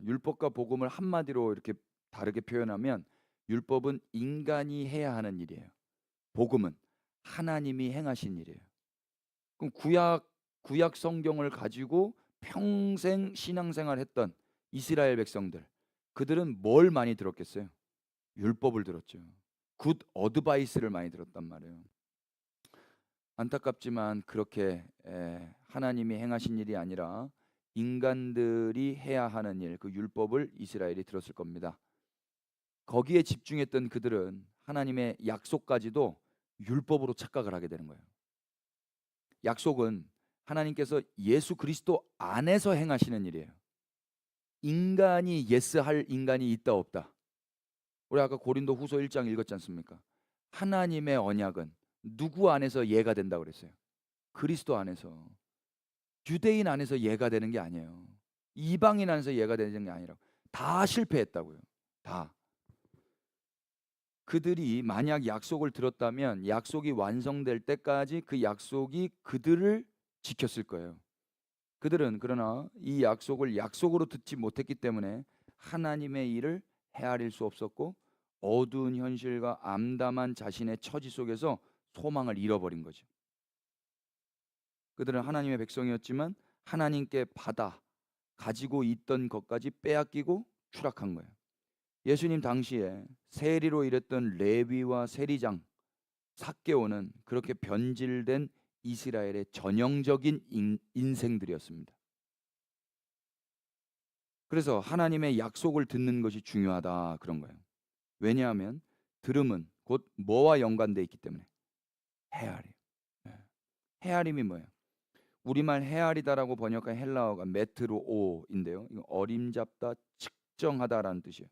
율법과 복음을 한마디로 이렇게 다르게 표현하면 율법은 인간이 해야 하는 일이에요. 복음은 하나님이 행하신 일이에요. 그럼 구약 성경을 가지고 평생 신앙생활했던 이스라엘 백성들, 그들은 뭘 많이 들었겠어요? 율법을 들었죠. 굿 어드바이스를 많이 들었단 말이에요. 안타깝지만 그렇게 하나님이 행하신 일이 아니라 인간들이 해야 하는 일, 그 율법을 이스라엘이 들었을 겁니다. 거기에 집중했던 그들은 하나님의 약속까지도 율법으로 착각을 하게 되는 거예요. 약속은 하나님께서 예수 그리스도 안에서 행하시는 일이에요. 인간이 예스할 인간이 있다 없다. 우리 아까 고린도 후서 1장 읽었지 않습니까? 하나님의 언약은 누구 안에서 예가 된다고 그랬어요? 그리스도 안에서. 유대인 안에서 예가 되는 게 아니에요. 이방인 안에서 예가 되는 게 아니라 다 실패했다고요. 다. 그들이 만약 약속을 들었다면 약속이 완성될 때까지 그 약속이 그들을 지켰을 거예요. 그들은 그러나 이 약속을 약속으로 듣지 못했기 때문에 하나님의 일을 헤아릴 수 없었고 어두운 현실과 암담한 자신의 처지 속에서 소망을 잃어버린 거죠. 그들은 하나님의 백성이었지만 하나님께 받아 가지고 있던 것까지 빼앗기고 추락한 거예요. 예수님 당시에 세리로 일했던 레위와 세리장 삭개오는 그렇게 변질된 이스라엘의 전형적인 인생들이었습니다. 그래서 하나님의 약속을 듣는 것이 중요하다 그런 거예요. 왜냐하면 들음은 곧 뭐와 연관되어 있기 때문에 헤아림. 헤아림이 뭐예요? 우리말 헤아리다라고 번역한 헬라어가 메트로오인데요. 이거 어림잡다, 측정하다라는 뜻이에요.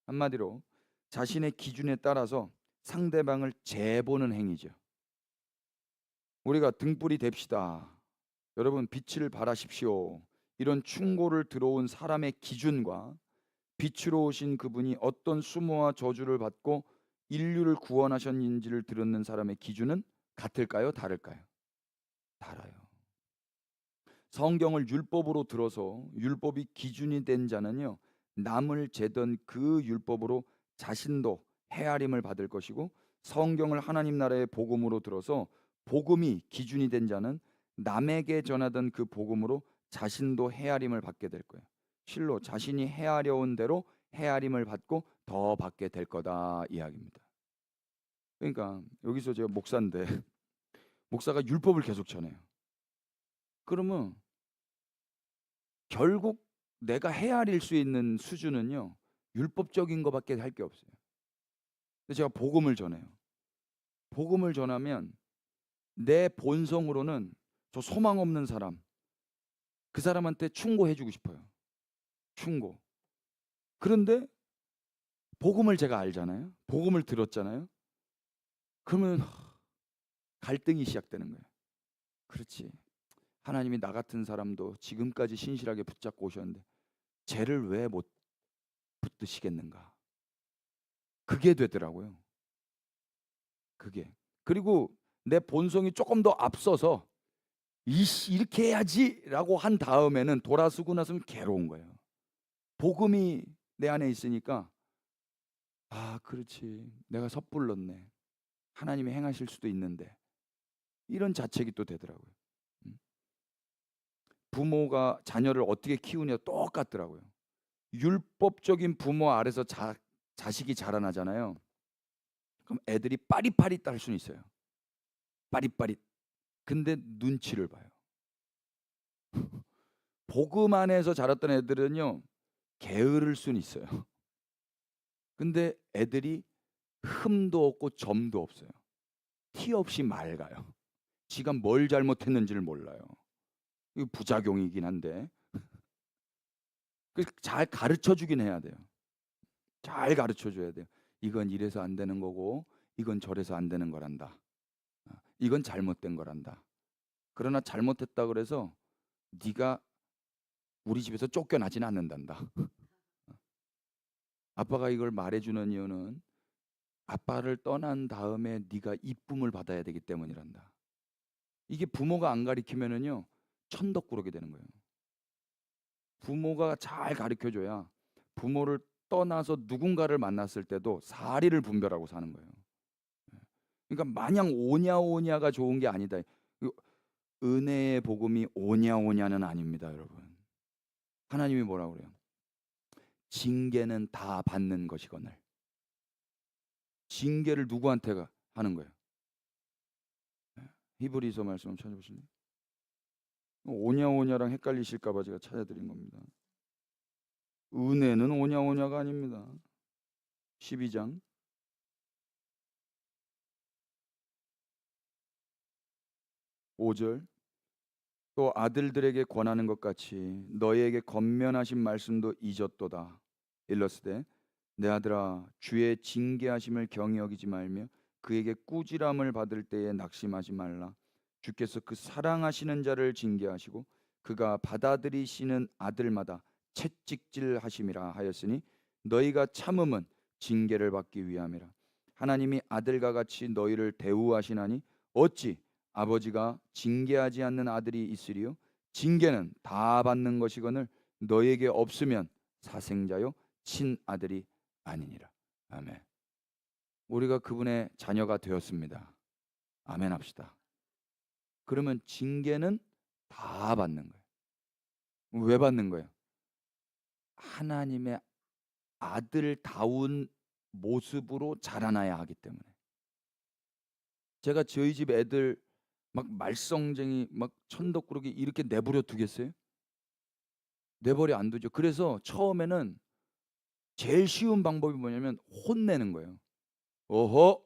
한마디로 자신의 기준에 따라서 상대방을 재보는 행위죠. 우리가 등불이 됩시다. 여러분 빛을 발하십시오. 이런 충고를 들어온 사람의 기준과 빛으로 오신 그분이 어떤 수모와 저주를 받고 인류를 구원하셨는지를 들었는 사람의 기준은 같을까요? 다를까요? 달라요. 성경을 율법으로 들어서 율법이 기준이 된 자는요, 남을 재던 그 율법으로 자신도 헤아림을 받을 것이고, 성경을 하나님 나라의 복음으로 들어서 복음이 기준이 된 자는 남에게 전하던 그 복음으로 자신도 헤아림을 받게 될 거예요. 실로 자신이 헤아려온 대로 헤아림을 받고 더 받게 될 거다 이야기입니다. 그러니까 여기서 제가 목사인데 목사가 율법을 계속 전해요. 그러면 결국 내가 헤아릴 수 있는 수준은요, 율법적인 것밖에 할 게 없어요. 근데 제가 복음을 전해요. 복음을 전하면 내 본성으로는 저 소망 없는 사람, 그 사람한테 충고해 주고 싶어요. 충고. 그런데 복음을 제가 알잖아요. 복음을 들었잖아요. 그러면 갈등이 시작되는 거예요. 그렇지. 하나님이 나 같은 사람도 지금까지 신실하게 붙잡고 오셨는데 쟤를 왜 못 붙드시겠는가? 그게 되더라고요. 그게. 그리고 내 본성이 조금 더 앞서서 이렇게 해야지라고 한 다음에는 돌아서고 나서는 괴로운 거예요. 복음이 내 안에 있으니까 아, 그렇지. 내가 섣불렀네. 하나님이 행하실 수도 있는데. 이런 자책이 또 되더라고요. 부모가 자녀를 어떻게 키우냐 똑같더라고요. 율법적인 부모 아래서 자식이 자라나잖아요. 그럼 애들이 빠릿빠릿 할 수는 있어요. 빠릿빠릿. 근데 눈치를 봐요. 복음 안에서 자랐던 애들은요, 게으를 수는 있어요. 근데 애들이 흠도 없고 점도 없어요. 티 없이 맑아요. 지가 뭘 잘못했는지를 몰라요. 이거 부작용이긴 한데 잘 가르쳐 주긴 해야 돼요. 잘 가르쳐 줘야 돼요. 이건 이래서 안 되는 거고 이건 저래서 안 되는 거란다. 이건 잘못된 거란다. 그러나 잘못했다 그래서 네가 우리 집에서 쫓겨나지는 않는단다. 아빠가 이걸 말해주는 이유는 아빠를 떠난 다음에 네가 이쁨을 받아야 되기 때문이란다. 이게 부모가 안 가르치면은요 천덕꾸러기 되는 거예요. 부모가 잘 가르쳐줘야 부모를 떠나서 누군가를 만났을 때도 사리를 분별하고 사는 거예요. 그러니까 마냥 오냐오냐가 좋은 게 아니다. 은혜의 복음이 오냐오냐는 아닙니다, 여러분. 하나님이 뭐라고 그래요? 징계는 다 받는 것이거늘. 징계를 누구한테가 하는 거예요? 히브리서 말씀 한번 찾아보실래요? 오냐오냐랑 헷갈리실까 봐 제가 찾아드린 겁니다. 은혜는 오냐오냐가 아닙니다. 12장 5절 또 아들들에게 권하는 것 같이 너희에게 권면하신 말씀도 잊었도다. 일러스되 내 아들아 주의 징계하심을 경히 여기지 말며 그에게 꾸지람을 받을 때에 낙심하지 말라. 주께서 그 사랑하시는 자를 징계하시고 그가 받아들이시는 아들마다 채찍질하심이라 하였으니 너희가 참음은 징계를 받기 위함이라. 하나님이 아들과 같이 너희를 대우하시나니 어찌 아버지가 징계하지 않는 아들이 있으리요? 징계는 다 받는 것이거늘 너희에게 없으면 사생자요 친아들이 아니니라. 아멘. 우리가 그분의 자녀가 되었습니다. 아멘 합시다. 그러면 징계는 다 받는 거예요. 왜 받는 거예요? 하나님의 아들다운 모습으로 자라나야 하기 때문에. 제가 저희 집 애들 막 말썽쟁이 막 천덕꾸러기 이렇게 내버려 두겠어요? 내버려 안 두죠. 그래서 처음에는 제일 쉬운 방법이 뭐냐면 혼내는 거예요. 어허.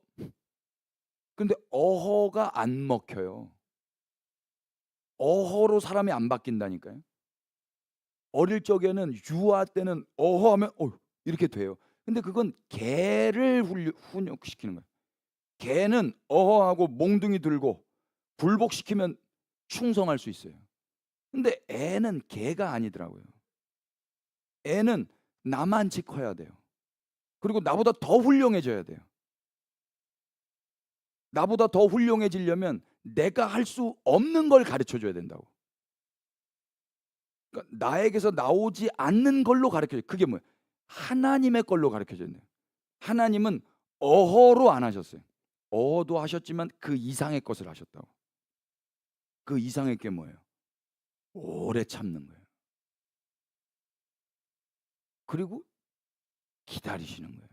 근데 어허가 안 먹혀요. 어허로 사람이 안 바뀐다니까요. 어릴 적에는 유아 때는 어허 하면 이렇게 돼요. 근데 그건 개를 훈육시키는 거예요. 개는 어허하고 몽둥이 들고 굴복시키면 충성할 수 있어요. 근데 애는 개가 아니더라고요. 애는 나만치 커야 돼요. 그리고 나보다 더 훌륭해져야 돼요. 나보다 더 훌륭해지려면 내가 할 수 없는 걸 가르쳐 줘야 된다고. 그러니까 나에게서 나오지 않는 걸로 가르쳐줘요. 그게 뭐예요? 하나님의 걸로 가르쳐줘야 돼요. 하나님은 어허로 안 하셨어요. 어허도 하셨지만 그 이상의 것을 하셨다고. 그 이상의 게 뭐예요? 오래 참는 거예요. 그리고 기다리시는 거예요.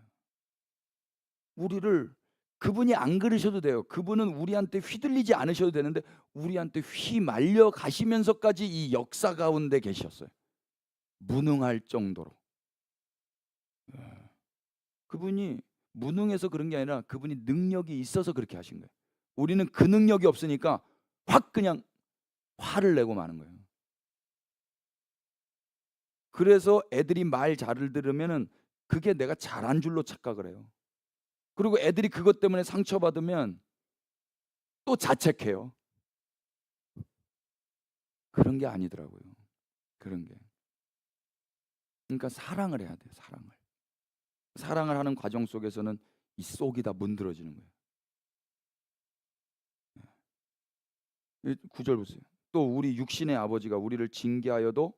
우리를 그분이 안 그러셔도 돼요. 그분은 우리한테 휘둘리지 않으셔도 되는데 우리한테 휘말려 가시면서까지 이 역사 가운데 계셨어요. 무능할 정도로. 그분이 무능해서 그런 게 아니라 그분이 능력이 있어서 그렇게 하신 거예요. 우리는 그 능력이 없으니까 확 그냥 화를 내고 마는 거예요. 그래서 애들이 말 잘 들으면은 그게 내가 잘한 줄로 착각을 해요. 그리고 애들이 그것 때문에 상처받으면 또 자책해요. 그런 게 아니더라고요. 그런 게. 그러니까 사랑을 해야 돼요. 사랑을. 사랑을 하는 과정 속에서는 이 속이 다 문드러지는 거예요. 9절 보세요. 또 우리 육신의 아버지가 우리를 징계하여도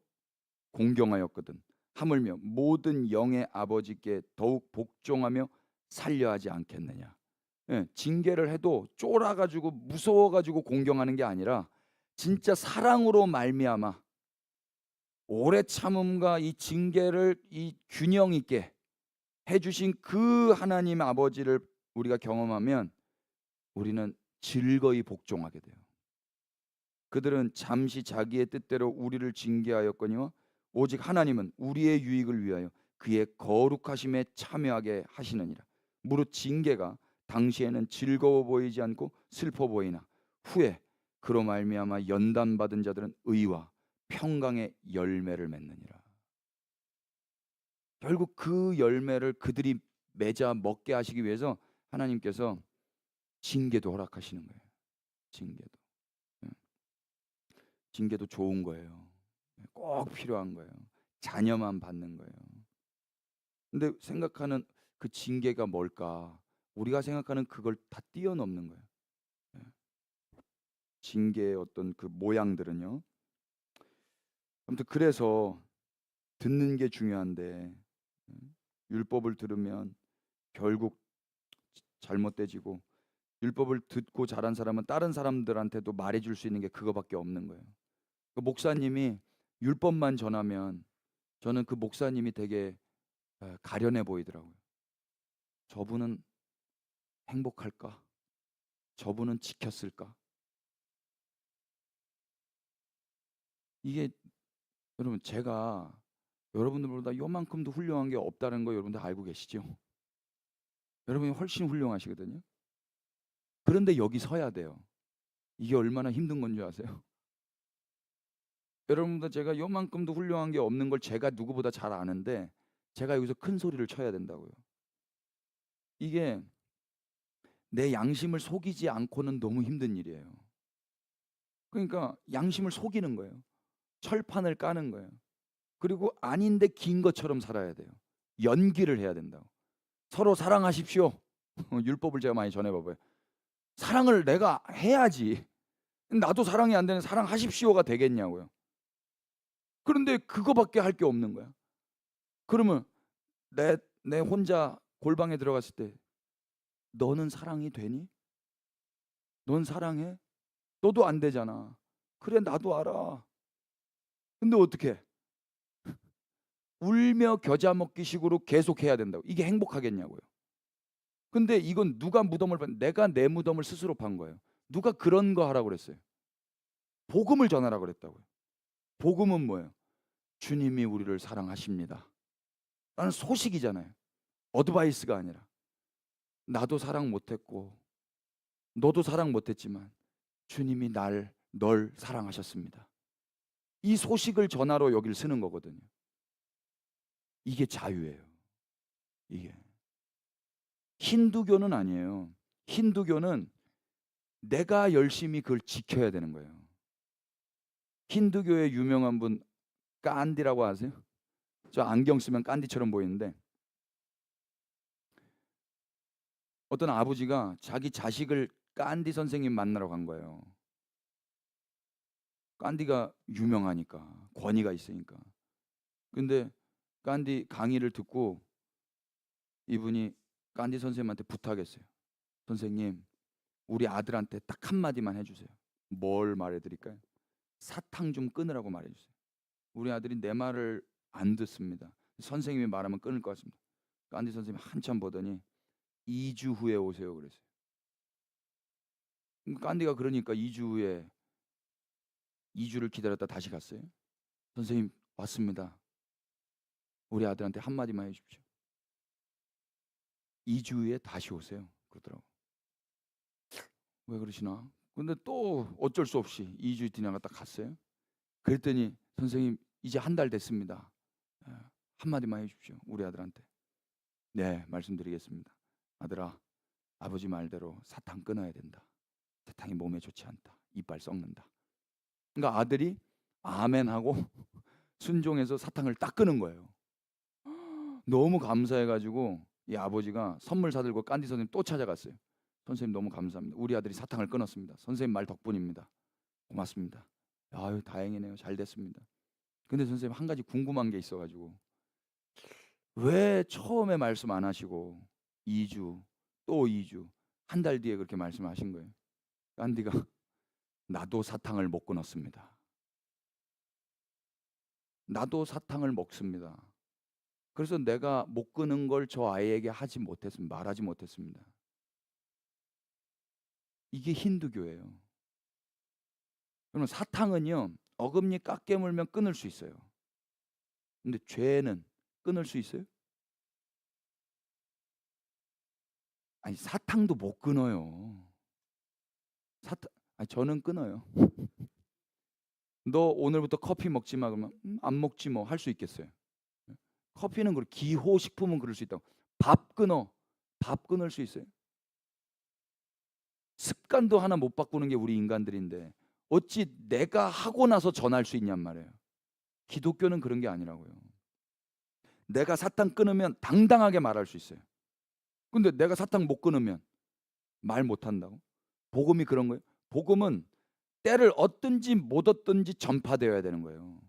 공경하였거든. 하물며 모든 영의 아버지께 더욱 복종하며 살려하지 않겠느냐. 예, 징계를 해도 쫄아가지고 무서워가지고 공경하는 게 아니라 진짜 사랑으로 말미암아 오래 참음과 이 징계를 이 균형 있게 해주신 그 하나님 아버지를 우리가 경험하면 우리는 즐거이 복종하게 돼요. 그들은 잠시 자기의 뜻대로 우리를 징계하였거니와 오직 하나님은 우리의 유익을 위하여 그의 거룩하심에 참여하게 하시느니라. 무릇 징계가 당시에는 즐거워 보이지 않고 슬퍼 보이나 후에 그로 말미암아 연단 받은 자들은 의와 평강의 열매를 맺느니라. 결국 그 열매를 그들이 맺어 먹게 하시기 위해서 하나님께서 징계도 허락하시는 거예요. 징계도. 예. 징계도 좋은 거예요. 꼭 필요한 거예요. 자녀만 받는 거예요. 근데 생각하는 그 징계가 뭘까? 우리가 생각하는 그걸 다 뛰어넘는 거예요. 예. 징계의 어떤 그 모양들은요. 아무튼 그래서 듣는 게 중요한데 율법을 들으면 결국 잘못돼지고, 율법을 듣고 자란 사람은 다른 사람들한테도 말해줄 수 있는 게 그거밖에 없는 거예요. 그 목사님이 율법만 전하면 저는 그 목사님이 되게 가련해 보이더라고요. 저분은 행복할까? 저분은 지켰을까? 이게 여러분, 제가 여러분들보다 요만큼도 훌륭한 게 없다는 거 여러분들 알고 계시죠? 여러분이 훨씬 훌륭하시거든요. 그런데 여기 서야 돼요. 이게 얼마나 힘든 건지 아세요? 여러분들, 제가 요만큼도 훌륭한 게 없는 걸 제가 누구보다 잘 아는데 제가 여기서 큰 소리를 쳐야 된다고요. 이게 내 양심을 속이지 않고는 너무 힘든 일이에요. 그러니까 양심을 속이는 거예요. 철판을 까는 거예요. 그리고 아닌데 긴 것처럼 살아야 돼요. 연기를 해야 된다고. 서로 사랑하십시오. 율법을 제가 많이 전해봐봐요. 사랑을 내가 해야지. 나도 사랑이 안 되는 사랑하십시오가 되겠냐고요. 그런데 그거밖에 할 게 없는 거야. 그러면 내 혼자 골방에 들어갔을 때 너는 사랑이 되니? 넌 사랑해? 너도 안 되잖아. 그래, 나도 알아. 근데 어떻게? 울며 겨자 먹기 식으로 계속 해야 된다고. 이게 행복하겠냐고요. 근데 이건 누가 무덤을 내가 내 무덤을 스스로 판 거예요. 누가 그런 거 하라고 그랬어요? 복음을 전하라고 그랬다고요. 복음은 뭐예요? 주님이 우리를 사랑하십니다. 라는 소식이잖아요. 어드바이스가 아니라. 나도 사랑 못했고 너도 사랑 못했지만 주님이 널 사랑하셨습니다. 이 소식을 전하러 여기를 쓰는 거거든요. 이게 자유예요. 이게 힌두교는 아니에요. 힌두교는 내가 열심히 그걸 지켜야 되는 거예요. 힌두교의 유명한 분 깐디라고 아세요? 저 안경 쓰면 깐디처럼 보이는데, 어떤 아버지가 자기 자식을 깐디 선생님 만나러 간 거예요. 깐디가 유명하니까, 권위가 있으니까. 근데 깐디 강의를 듣고 이분이 깐디 선생님한테 부탁했어요. 선생님, 우리 아들한테 딱 한마디만 해주세요. 뭘 말해드릴까요? 사탕 좀 끊으라고 말해주세요. 우리 아들이 내 말을 안 듣습니다. 선생님이 말하면 끊을 것 같습니다. 깐디 선생님이 한참 보더니 2주 후에 오세요 그랬어요. 깐디가 그러니까 2주 후에 2주를 기다렸다 다시 갔어요. 선생님 왔습니다. 우리 아들한테 한마디만 해주십시오. 2주 후에 다시 오세요 그러더라고. 왜 그러시나? 근데 또 어쩔 수 없이 2주 지나갔다 갔어요. 그랬더니 선생님 이제 한 달 됐습니다. 한마디만 해주십시오 우리 아들한테. 네, 말씀드리겠습니다. 아들아, 아버지 말대로 사탕 끊어야 된다. 사탕이 몸에 좋지 않다. 이빨 썩는다. 그러니까 아들이 아멘하고 순종해서 사탕을 딱 끊은 거예요. 너무 감사해가지고 이 아버지가 선물 사들고 깐디 선생님 또 찾아갔어요. 선생님 너무 감사합니다. 우리 아들이 사탕을 끊었습니다. 선생님 말 덕분입니다. 고맙습니다. 아유, 다행이네요. 잘 됐습니다. 근데 선생님 한 가지 궁금한 게 있어가지고, 왜 처음에 말씀 안 하시고 2주 또 2주 한 달 뒤에 그렇게 말씀하신 거예요? 깐디가 나도 사탕을 못 끊었습니다. 나도 사탕을 먹습니다. 그래서 내가 못 끊은 걸 저 아이에게 말하지 못했습니다. 이게 힌두교예요. 그러면 사탕은요, 어금니 깎 깨물면 끊을 수 있어요. 근데 죄는 끊을 수 있어요? 아니, 사탕도 못 끊어요. 저는 끊어요. 너 오늘부터 커피 먹지 마 그러면 안 먹지 뭐 할 수 있겠어요. 커피는 그렇고 기호식품은 그럴 수 있다고. 밥 끊어. 밥 끊을 수 있어요. 습관도 하나 못 바꾸는 게 우리 인간들인데 어찌 내가 하고 나서 전할 수 있냔 말이에요. 기독교는 그런 게 아니라고요. 내가 사탕 끊으면 당당하게 말할 수 있어요. 근데 내가 사탕 못 끊으면 말 못 한다고? 복음이 그런 거예요. 복음은 때를 얻든지 못 얻든지 전파되어야 되는 거예요.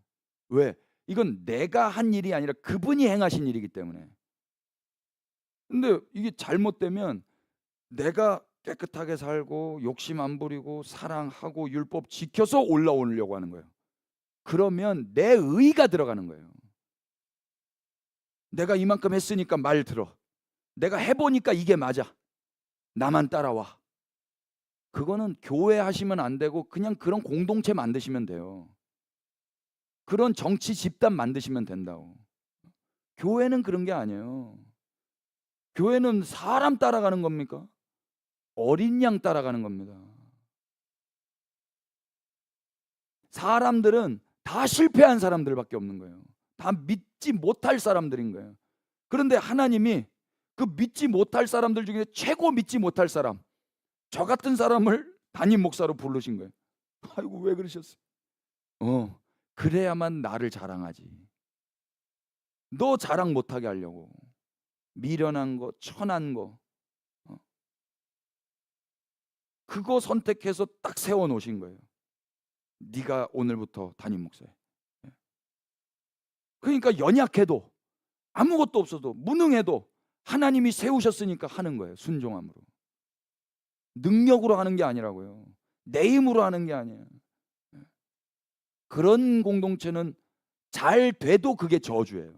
왜? 이건 내가 한 일이 아니라 그분이 행하신 일이기 때문에. 근데 이게 잘못되면 내가 깨끗하게 살고 욕심 안 부리고 사랑하고 율법 지켜서 올라오려고 하는 거예요. 그러면 내 의가 들어가는 거예요. 내가 이만큼 했으니까 말 들어. 내가 해보니까 이게 맞아. 나만 따라와. 그거는 교회 하시면 안 되고 그냥 그런 공동체 만드시면 돼요. 그런 정치 집단 만드시면 된다고. 교회는 그런 게 아니에요. 교회는 사람 따라가는 겁니까? 어린 양 따라가는 겁니다. 사람들은 다 실패한 사람들밖에 없는 거예요. 다 믿지 못할 사람들인 거예요. 그런데 하나님이 그 믿지 못할 사람들 중에 최고 믿지 못할 사람, 저 같은 사람을 담임 목사로 부르신 거예요. 아이고 왜 그러셨어요? 그래야만 나를 자랑하지. 너 자랑 못하게 하려고. 미련한 거, 천한 거, 그거 선택해서 딱 세워놓으신 거예요. 네가 오늘부터 담임 목사야. 그러니까 연약해도 아무것도 없어도 무능해도 하나님이 세우셨으니까 하는 거예요. 순종함으로. 능력으로 하는 게 아니라고요. 내 힘으로 하는 게 아니에요. 그런 공동체는 잘 돼도 그게 저주예요.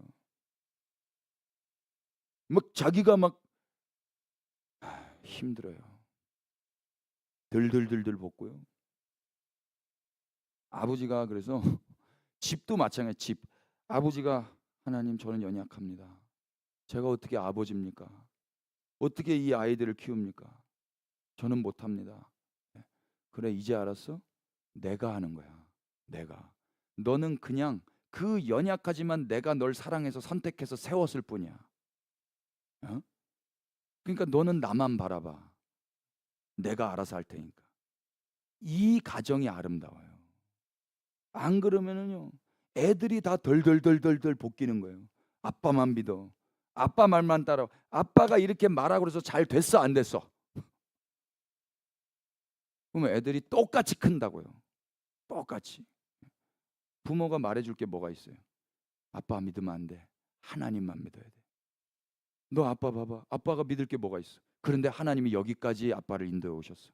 막 자기가 막 힘들어요. 들들들들 볶고요. 아버지가 그래서 집도 마찬가지. 집 아버지가 하나님 저는 연약합니다. 제가 어떻게 아버지입니까? 어떻게 이 아이들을 키웁니까? 저는 못합니다. 그래 이제 알았어? 내가 하는 거야. 내가. 너는 그냥 그 연약하지만 내가 널 사랑해서 선택해서 세웠을 뿐이야. 어? 그러니까 너는 나만 바라봐. 내가 알아서 할 테니까. 이 가정이 아름다워요. 안 그러면은요. 애들이 다 덜덜덜덜덜 볶이는 거예요. 아빠만 믿어. 아빠 말만 따라. 아빠가 이렇게 말하고 그래서 잘 됐어 안 됐어? 그러면 애들이 똑같이 큰다고요. 똑같이. 부모가 말해줄 게 뭐가 있어요? 아빠 믿으면 안 돼. 하나님만 믿어야 돼. 너 아빠 봐봐. 아빠가 믿을 게 뭐가 있어? 그런데 하나님이 여기까지 아빠를 인도해 오셨어.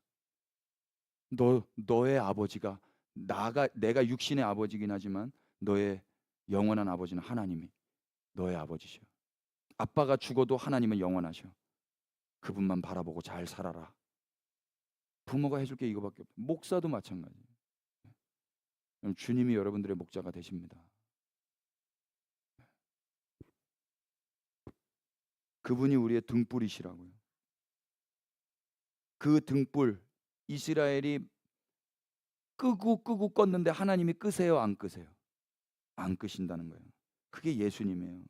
너의 아버지가 내가 육신의 아버지긴 하지만 너의 영원한 아버지는 하나님이 너의 아버지셔. 아빠가 죽어도 하나님은 영원하셔. 그분만 바라보고 잘 살아라. 부모가 해줄 게 이거밖에 없어. 목사도 마찬가지예요. 주님이 여러분들의 목자가 되십니다. 그분이 우리의 등불이시라고요. 그 등불 이스라엘이 끄고 껐는데 하나님이 끄세요 안 끄세요? 안 끄신다는 거예요. 그게 예수님이에요.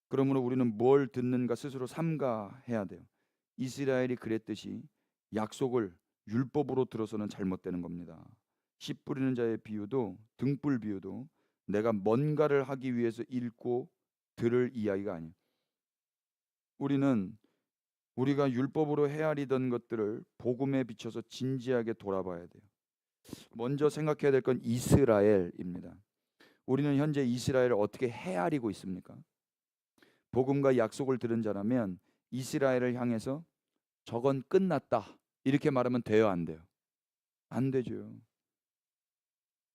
그러므로 우리는 뭘 듣는가 스스로 삼가해야 돼요. 이스라엘이 그랬듯이 약속을 율법으로 들어서는 잘못되는 겁니다. 씨 뿌리는 자의 비유도 등불 비유도 내가 뭔가를 하기 위해서 읽고 들을 이야기가 아니에요. 우리는 우리가 율법으로 헤아리던 것들을 복음에 비춰서 진지하게 돌아봐야 돼요. 먼저 생각해야 될 건 이스라엘입니다. 우리는 현재 이스라엘을 어떻게 헤아리고 있습니까? 복음과 약속을 들은 자라면 이스라엘을 향해서 저건 끝났다 이렇게 말하면 돼요 안 돼요? 안 되죠.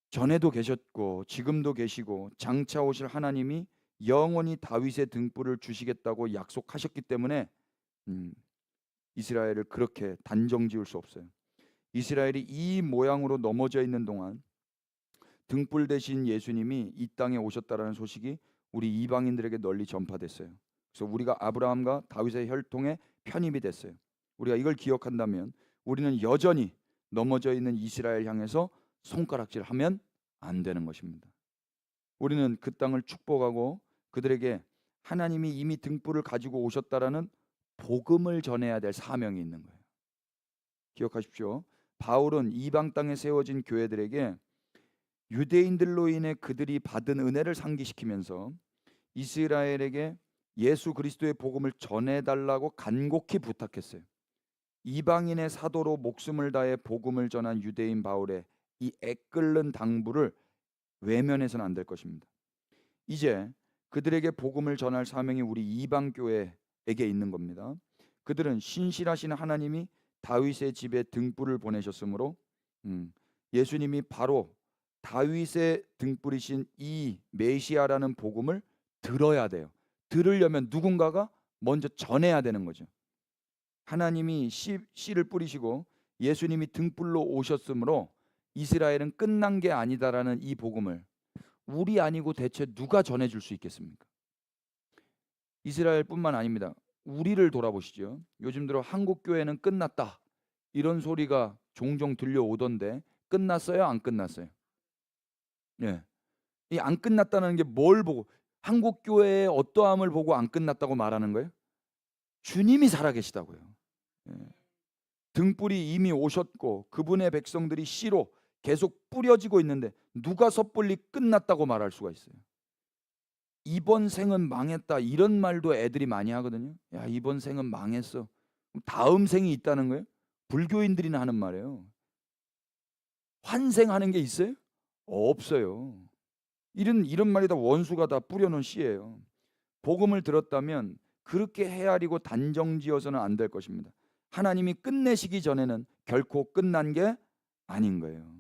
전에도 계셨고 지금도 계시고 장차 오실 하나님이 영원히 다윗의 등불을 주시겠다고 약속하셨기 때문에 이스라엘을 그렇게 단정 지을 수 없어요. 이스라엘이 이 모양으로 넘어져 있는 동안 등불 대신 예수님이 이 땅에 오셨다라는 소식이 우리 이방인들에게 널리 전파됐어요. 그래서 우리가 아브라함과 다윗의 혈통에 편입이 됐어요. 우리가 이걸 기억한다면 우리는 여전히 넘어져 있는 이스라엘 향해서 손가락질하면 안 되는 것입니다. 우리는 그 땅을 축복하고 그들에게 하나님이 이미 등불을 가지고 오셨다라는 복음을 전해야 될 사명이 있는 거예요. 기억하십시오. 바울은 이방 땅에 세워진 교회들에게 유대인들로 인해 그들이 받은 은혜를 상기시키면서 이스라엘에게 예수 그리스도의 복음을 전해달라고 간곡히 부탁했어요. 이방인의 사도로 목숨을 다해 복음을 전한 유대인 바울의 이 애끓는 당부를 외면해서는 안 될 것입니다. 이제 그들에게 복음을 전할 사명이 우리 이방 교회에게 있는 겁니다. 그들은 신실하신 하나님이 다윗의 집에 등불을 보내셨으므로 예수님이 바로 다윗의 등불이신 이 메시아라는 복음을 들어야 돼요. 들으려면 누군가가 먼저 전해야 되는 거죠. 하나님이 씨를 뿌리시고 예수님이 등불로 오셨으므로 이스라엘은 끝난 게 아니다라는 이 복음을 우리 아니고 대체 누가 전해줄 수 있겠습니까? 이스라엘뿐만 아닙니다. 우리를 돌아보시죠. 요즘 들어 한국 교회는 끝났다 이런 소리가 종종 들려오던데 끝났어요? 안 끝났어요? 예. 이 안 끝났다는 게 뭘 보고, 한국 교회의 어떠함을 보고 안 끝났다고 말하는 거예요? 주님이 살아계시다고요. 예. 등불이 이미 오셨고 그분의 백성들이 씨로 계속 뿌려지고 있는데 누가 섣불리 끝났다고 말할 수가 있어요? 이번 생은 망했다 이런 말도 애들이 많이 하거든요. 야, 이번 생은 망했어. 다음 생이 있다는 거예요? 불교인들이나 하는 말이에요. 환생하는 게 있어요? 없어요. 이런 말이 다 원수가 다 뿌려놓은 씨예요. 복음을 들었다면 그렇게 헤아리고 단정지어서는 안 될 것입니다. 하나님이 끝내시기 전에는 결코 끝난 게 아닌 거예요.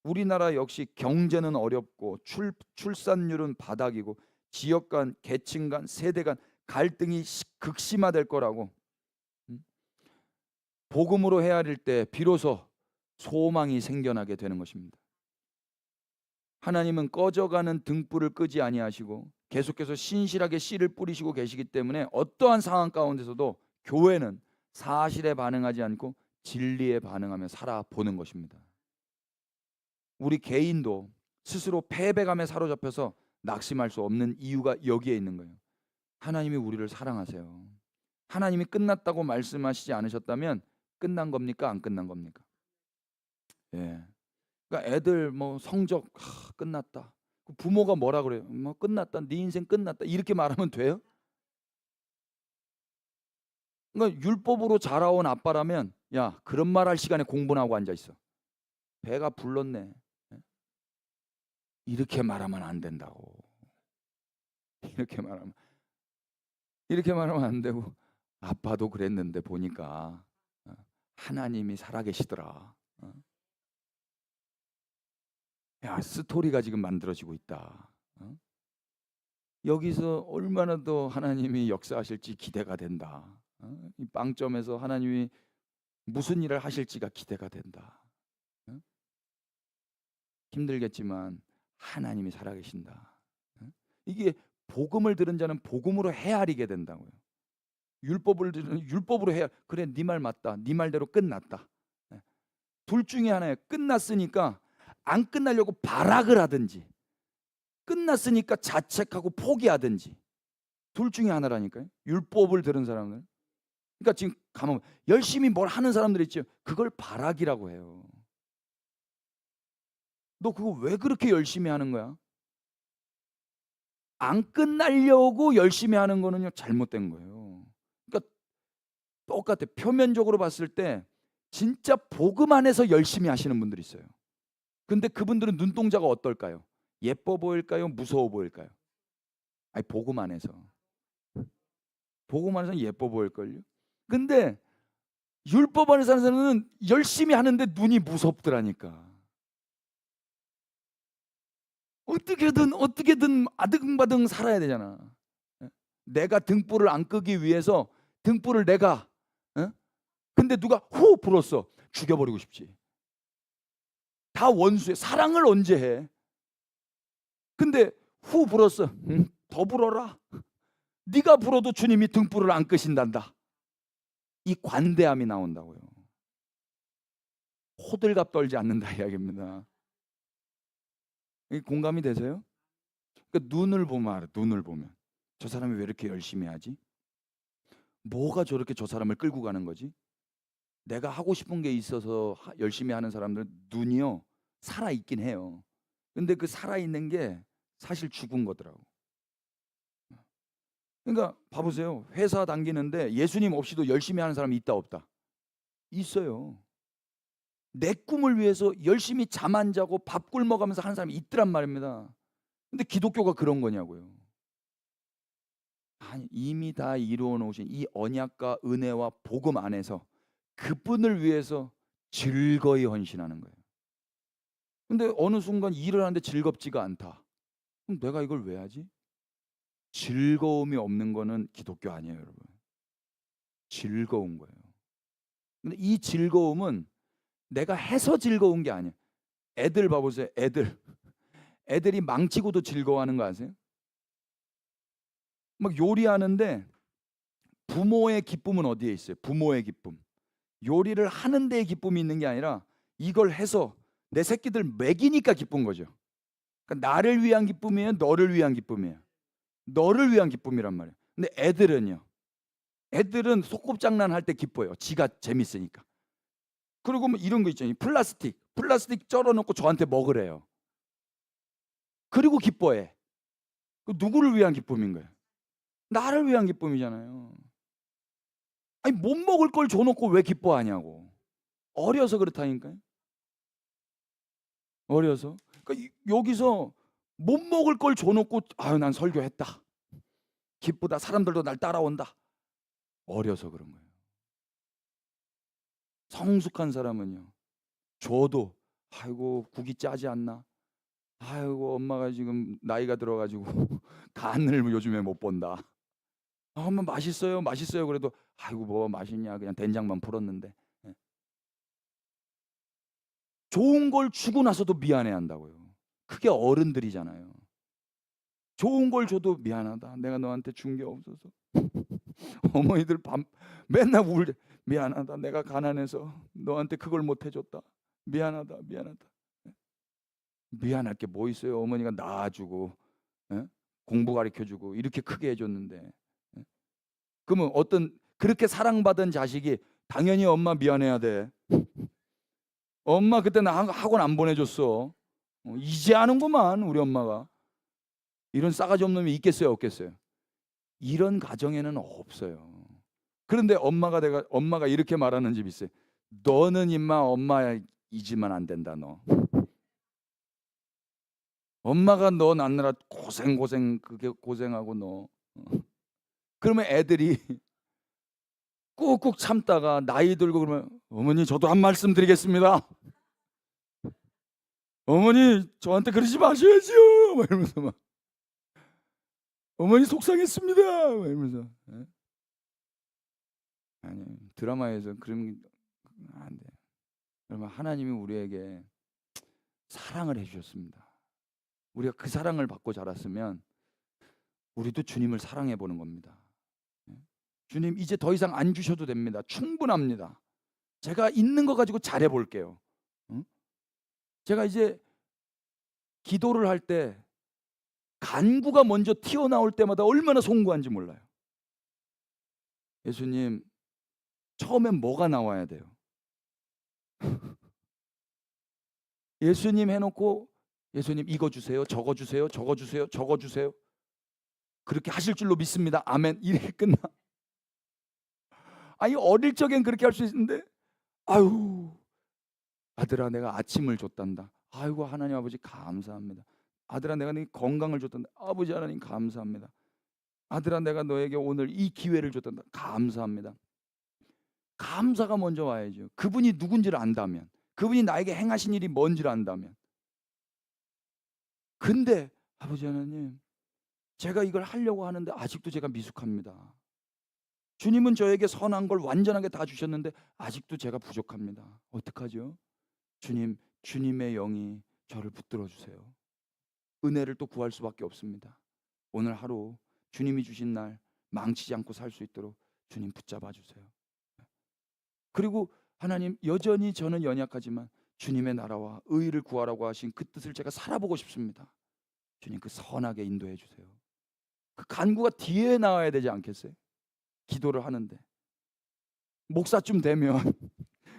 우리나라 역시 경제는 어렵고 출산율은 바닥이고 지역 간, 계층 간, 세대 간 갈등이 극심화될 거라고 복음으로 헤아릴 때 비로소 소망이 생겨나게 되는 것입니다. 하나님은 꺼져가는 등불을 끄지 아니하시고 계속해서 신실하게 씨를 뿌리시고 계시기 때문에 어떠한 상황 가운데서도 교회는 사실에 반응하지 않고 진리에 반응하며 살아보는 것입니다. 우리 개인도 스스로 패배감에 사로잡혀서 낙심할 수 없는 이유가 여기에 있는 거예요. 하나님이 우리를 사랑하세요. 하나님이 끝났다고 말씀하시지 않으셨다면 끝난 겁니까? 안 끝난 겁니까? 예. 그러니까 애들 뭐 성적 끝났다. 부모가 뭐라 그래요? 뭐 끝났다. 네 인생 끝났다. 이렇게 말하면 돼요? 그러니까 율법으로 자라온 아빠라면 야, 그런 말 할 시간에 공부나 하고 앉아 있어. 배가 불렀네. 이렇게 말하면 안 된다고. 이렇게 말하면 안 되고 아빠도 그랬는데 보니까 하나님이 살아계시더라. 야, 스토리가 지금 만들어지고 있다. 여기서 얼마나 더 하나님이 역사하실지 기대가 된다. 이 빵점에서 하나님이 무슨 일을 하실지가 기대가 된다. 힘들겠지만 하나님이 살아계신다. 이게 복음을 들은 자는 복음으로 헤아리게 된다고요. 율법을 들은 율법으로 해야 그래 네 말 맞다. 네 말대로 끝났다. 둘 중에 하나예요. 끝났으니까 안 끝나려고 발악을 하든지 끝났으니까 자책하고 포기하든지 둘 중에 하나라니까요. 율법을 들은 사람은. 그러니까 지금 가만 열심히 뭘 하는 사람들 있죠. 그걸 발악이라고 해요. 너 그거 왜 그렇게 열심히 하는 거야? 안 끝나려고 열심히 하는 거는요 잘못된 거예요. 그러니까 똑같아. 표면적으로 봤을 때 진짜 복음 안에서 열심히 하시는 분들이 있어요. 근데 그분들은 눈동자가 어떨까요? 예뻐 보일까요? 무서워 보일까요? 아니 복음 안에서. 복음 안에서는 예뻐 보일걸요. 근데 율법 안에서는 열심히 하는데 눈이 무섭더라니까. 어떻게든 아등바등 살아야 되잖아. 내가 등불을 안 끄기 위해서 등불을 내가 근데 누가 후 불었어. 죽여버리고 싶지. 다 원수야. 사랑을 언제 해? 근데 후 불었어. 더 불어라. 네가 불어도 주님이 등불을 안 끄신단다. 이 관대함이 나온다고요. 호들갑 떨지 않는다 이야기입니다. 이 공감이 되세요? 그러니까 눈을 보면 알아. 눈을 보면 저 사람이 왜 이렇게 열심히 하지? 뭐가 저렇게 저 사람을 끌고 가는 거지? 내가 하고 싶은 게 있어서 열심히 하는 사람들은 눈이요 살아 있긴 해요. 근데 그 살아 있는 게 사실 죽은 거더라고. 그러니까 봐보세요. 회사 다니는데 예수님 없이도 열심히 하는 사람이 있다 없다? 있어요. 내 꿈을 위해서 열심히 잠 안 자고 밥 굶어가면서 하는 사람이 있더란 말입니다. 근데 기독교가 그런 거냐고요. 아니, 이미 다 이루어 놓으신 이 언약과 은혜와 복음 안에서 그분을 위해서 즐거이 헌신하는 거예요. 근데 어느 순간 일을 하는데 즐겁지가 않다. 그럼 내가 이걸 왜 하지? 즐거움이 없는 거는 기독교 아니에요, 여러분. 즐거운 거예요. 근데 이 즐거움은 내가 해서 즐거운 게 아니에요. 애들 봐보세요. 애들이 망치고도 즐거워하는 거 아세요? 막 요리하는데 부모의 기쁨은 어디에 있어요? 부모의 기쁨. 요리를 하는 데에 기쁨이 있는 게 아니라 이걸 해서 내 새끼들 먹이니까 기쁜 거죠. 그러니까 나를 위한 기쁨이에요? 너를 위한 기쁨이에요? 너를 위한 기쁨이란 말이에요. 근데 애들은 소꿉장난 할 때 기뻐요. 지가 재밌으니까. 그리고 뭐 이런 거 있잖아요. 플라스틱 쩔어놓고 저한테 먹으래요. 그리고 기뻐해. 그 누구를 위한 기쁨인 거예요? 나를 위한 기쁨이잖아요. 아니 못 먹을 걸 줘놓고 왜 기뻐하냐고. 어려서 그렇다니까요. 어려서. 그러니까 여기서 못 먹을 걸 줘놓고 아유 난 설교했다. 기쁘다. 사람들도 날 따라온다. 어려서 그런 거예요. 성숙한 사람은요. 줘도 아이고 국이 짜지 않나. 아이고 엄마가 지금 나이가 들어가지고 간을 요즘에 못 본다. 엄마 맛있어요 맛있어요 그래도 아이고 뭐 맛있냐 그냥 된장만 풀었는데. 예. 좋은 걸 주고 나서도 미안해한다고요. 그게 어른들이잖아요. 좋은 걸 줘도 미안하다. 내가 너한테 준 게 없어서. 어머니들 맨날 미안하다. 내가 가난해서 너한테 그걸 못 해줬다. 미안하다. 미안할 게 뭐 있어요. 어머니가 낳아주고 예? 공부 가르쳐주고 이렇게 크게 해줬는데. 예? 그러면 그렇게 사랑받은 자식이 당연히 엄마 미안해야 돼. 엄마 그때 나 학원 안 보내줬어. 이제 아는구만 우리 엄마가. 이런 싸가지 없는 놈이 있겠어요 없겠어요? 이런 가정에는 없어요. 그런데 엄마가 이렇게 말하는 집이 있어요. 너는 임마 엄마이지만 안 된다 너. 엄마가 너 낳느라 그게 고생하고 너. 그러면 애들이 꾹꾹 참다가 나이 들고 그러면 어머니 저도 한 말씀 드리겠습니다. 어머니 저한테 그러지 마셔야지요. 막 이러면서 막 어머니 속상했습니다. 막 이러면서. 예? 아니 드라마에서 그런 안 돼. 여러분 하나님이 우리에게 사랑을 해주셨습니다. 우리가 그 사랑을 받고 자랐으면 우리도 주님을 사랑해 보는 겁니다. 예? 주님 이제 더 이상 안 주셔도 됩니다. 충분합니다. 제가 있는 거 가지고 잘해 볼게요. 응? 제가 이제 기도를 할 때 간구가 먼저 튀어나올 때마다 얼마나 송구한지 몰라요. 예수님 처음엔 뭐가 나와야 돼요? 예수님 해놓고 예수님 이거 주세요 저거 주세요 저거 주세요 저거 주세요 그렇게 하실 줄로 믿습니다 아멘 이렇게 끝나. 아니 어릴 적엔 그렇게 할 수 있는데 아유 아들아 내가 아침을 줬단다. 아이고 하나님 아버지 감사합니다. 아들아 내가 네 건강을 줬단다. 아버지 하나님 감사합니다. 아들아 내가 너에게 오늘 이 기회를 줬단다. 감사합니다. 감사가 먼저 와야죠. 그분이 누군지를 안다면, 그분이 나에게 행하신 일이 뭔지를 안다면. 근데 아버지 하나님 제가 이걸 하려고 하는데 아직도 제가 미숙합니다. 주님은 저에게 선한 걸 완전하게 다 주셨는데 아직도 제가 부족합니다. 어떡하죠? 주님, 주님의 영이 저를 붙들어 주세요. 은혜를 또 구할 수밖에 없습니다. 오늘 하루 주님이 주신 날 망치지 않고 살 수 있도록 주님 붙잡아 주세요. 그리고 하나님, 여전히 저는 연약하지만 주님의 나라와 의를 구하라고 하신 그 뜻을 제가 살아보고 싶습니다. 주님, 그 선하게 인도해 주세요. 그 간구가 뒤에 나와야 되지 않겠어요? 기도를 하는데 목사쯤 되면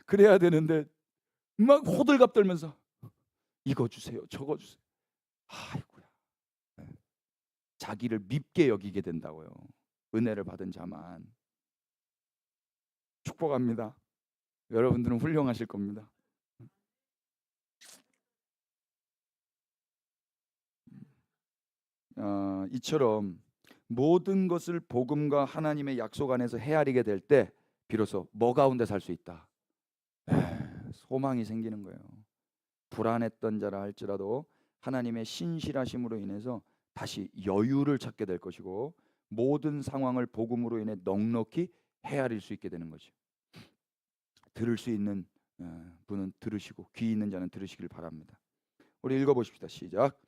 그래야 되는데 막 호들갑 떨면서 이거 주세요, 저거 주세요. 아이고야. 자기를 밉게 여기게 된다고요. 은혜를 받은 자만. 축복합니다. 여러분들은 훌륭하실 겁니다. 이처럼 모든 것을 복음과 하나님의 약속 안에서 헤아리게 될 때 비로소 뭐 가운데 살 수 있다. 소망이 생기는 거예요. 불안했던 자라 할지라도 하나님의 신실하심으로 인해서 다시 여유를 찾게 될 것이고 모든 상황을 복음으로 인해 넉넉히 헤아릴 수 있게 되는 거죠. 들을 수 있는 분은 들으시고 귀 있는 자는 들으시길 바랍니다. 우리 읽어보십시다. 시작.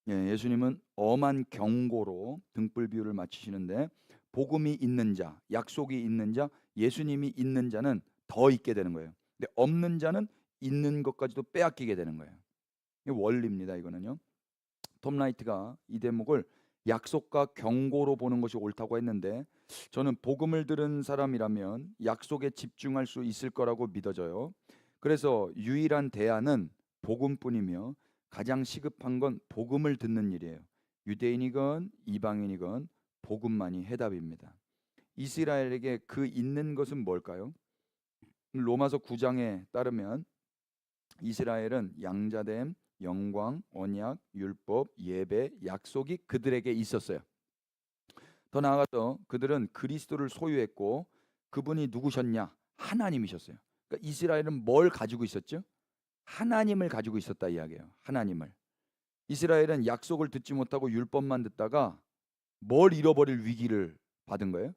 예수님은 엄한 경고로 등불 비유를 마치시는데 복음이 있는 자, 약속이 있는 자, 예수님이 있는 자는 더 있게 되는 거예요. 근데 없는 자는 있는 것까지도 빼앗기게 되는 거예요. 이 원리입니다. 이거는요. 톰 라이트가 이 대목을 약속과 경고로 보는 것이 옳다고 했는데 저는 복음을 들은 사람이라면 약속에 집중할 수 있을 거라고 믿어져요. 그래서 유일한 대안은 복음뿐이며 가장 시급한 건 복음을 듣는 일이에요. 유대인이건 이방인이건 복음만이 해답입니다. 이스라엘에게 그 있는 것은 뭘까요? 로마서 9장에 따르면 이스라엘은 양자됨, 영광, 언약, 율법, 예배, 약속이 그들에게 있었어요. 더 나아가서 그들은 그리스도를 소유했고 그분이 누구셨냐? 하나님이셨어요. 그러니까 이스라엘은 뭘 가지고 있었죠? 하나님을 가지고 있었다 이야기예요. 하나님을. 이스라엘은 약속을 듣지 못하고 율법만 듣다가 뭘 잃어버릴 위기를 받은 거예요?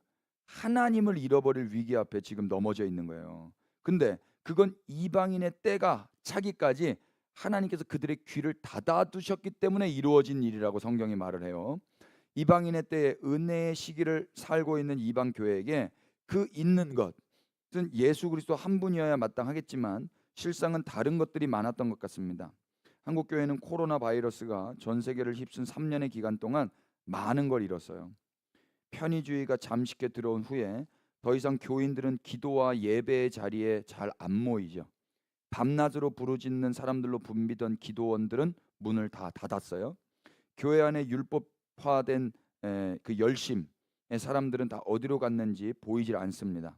하나님을 잃어버릴 위기 앞에 지금 넘어져 있는 거예요. 근데 그건 이방인의 때가 차기까지 하나님께서 그들의 귀를 닫아두셨기 때문에 이루어진 일이라고 성경이 말을 해요. 이방인의 때에 은혜의 시기를 살고 있는 이방 교회에게 그 있는 것은 예수 그리스도 한 분이어야 마땅하겠지만 실상은 다른 것들이 많았던 것 같습니다. 한국 교회는 코로나 바이러스가 전 세계를 휩쓴 3년의 기간 동안 많은 걸 잃었어요. 편의주의가 잠식해 들어온 후에 더 이상 교인들은 기도와 예배의 자리에 잘 안 모이죠. 밤낮으로 부르짖는 사람들로 붐비던 기도원들은 문을 다 닫았어요. 교회 안에 율법화된 그 열심의 사람들은 다 어디로 갔는지 보이질 않습니다.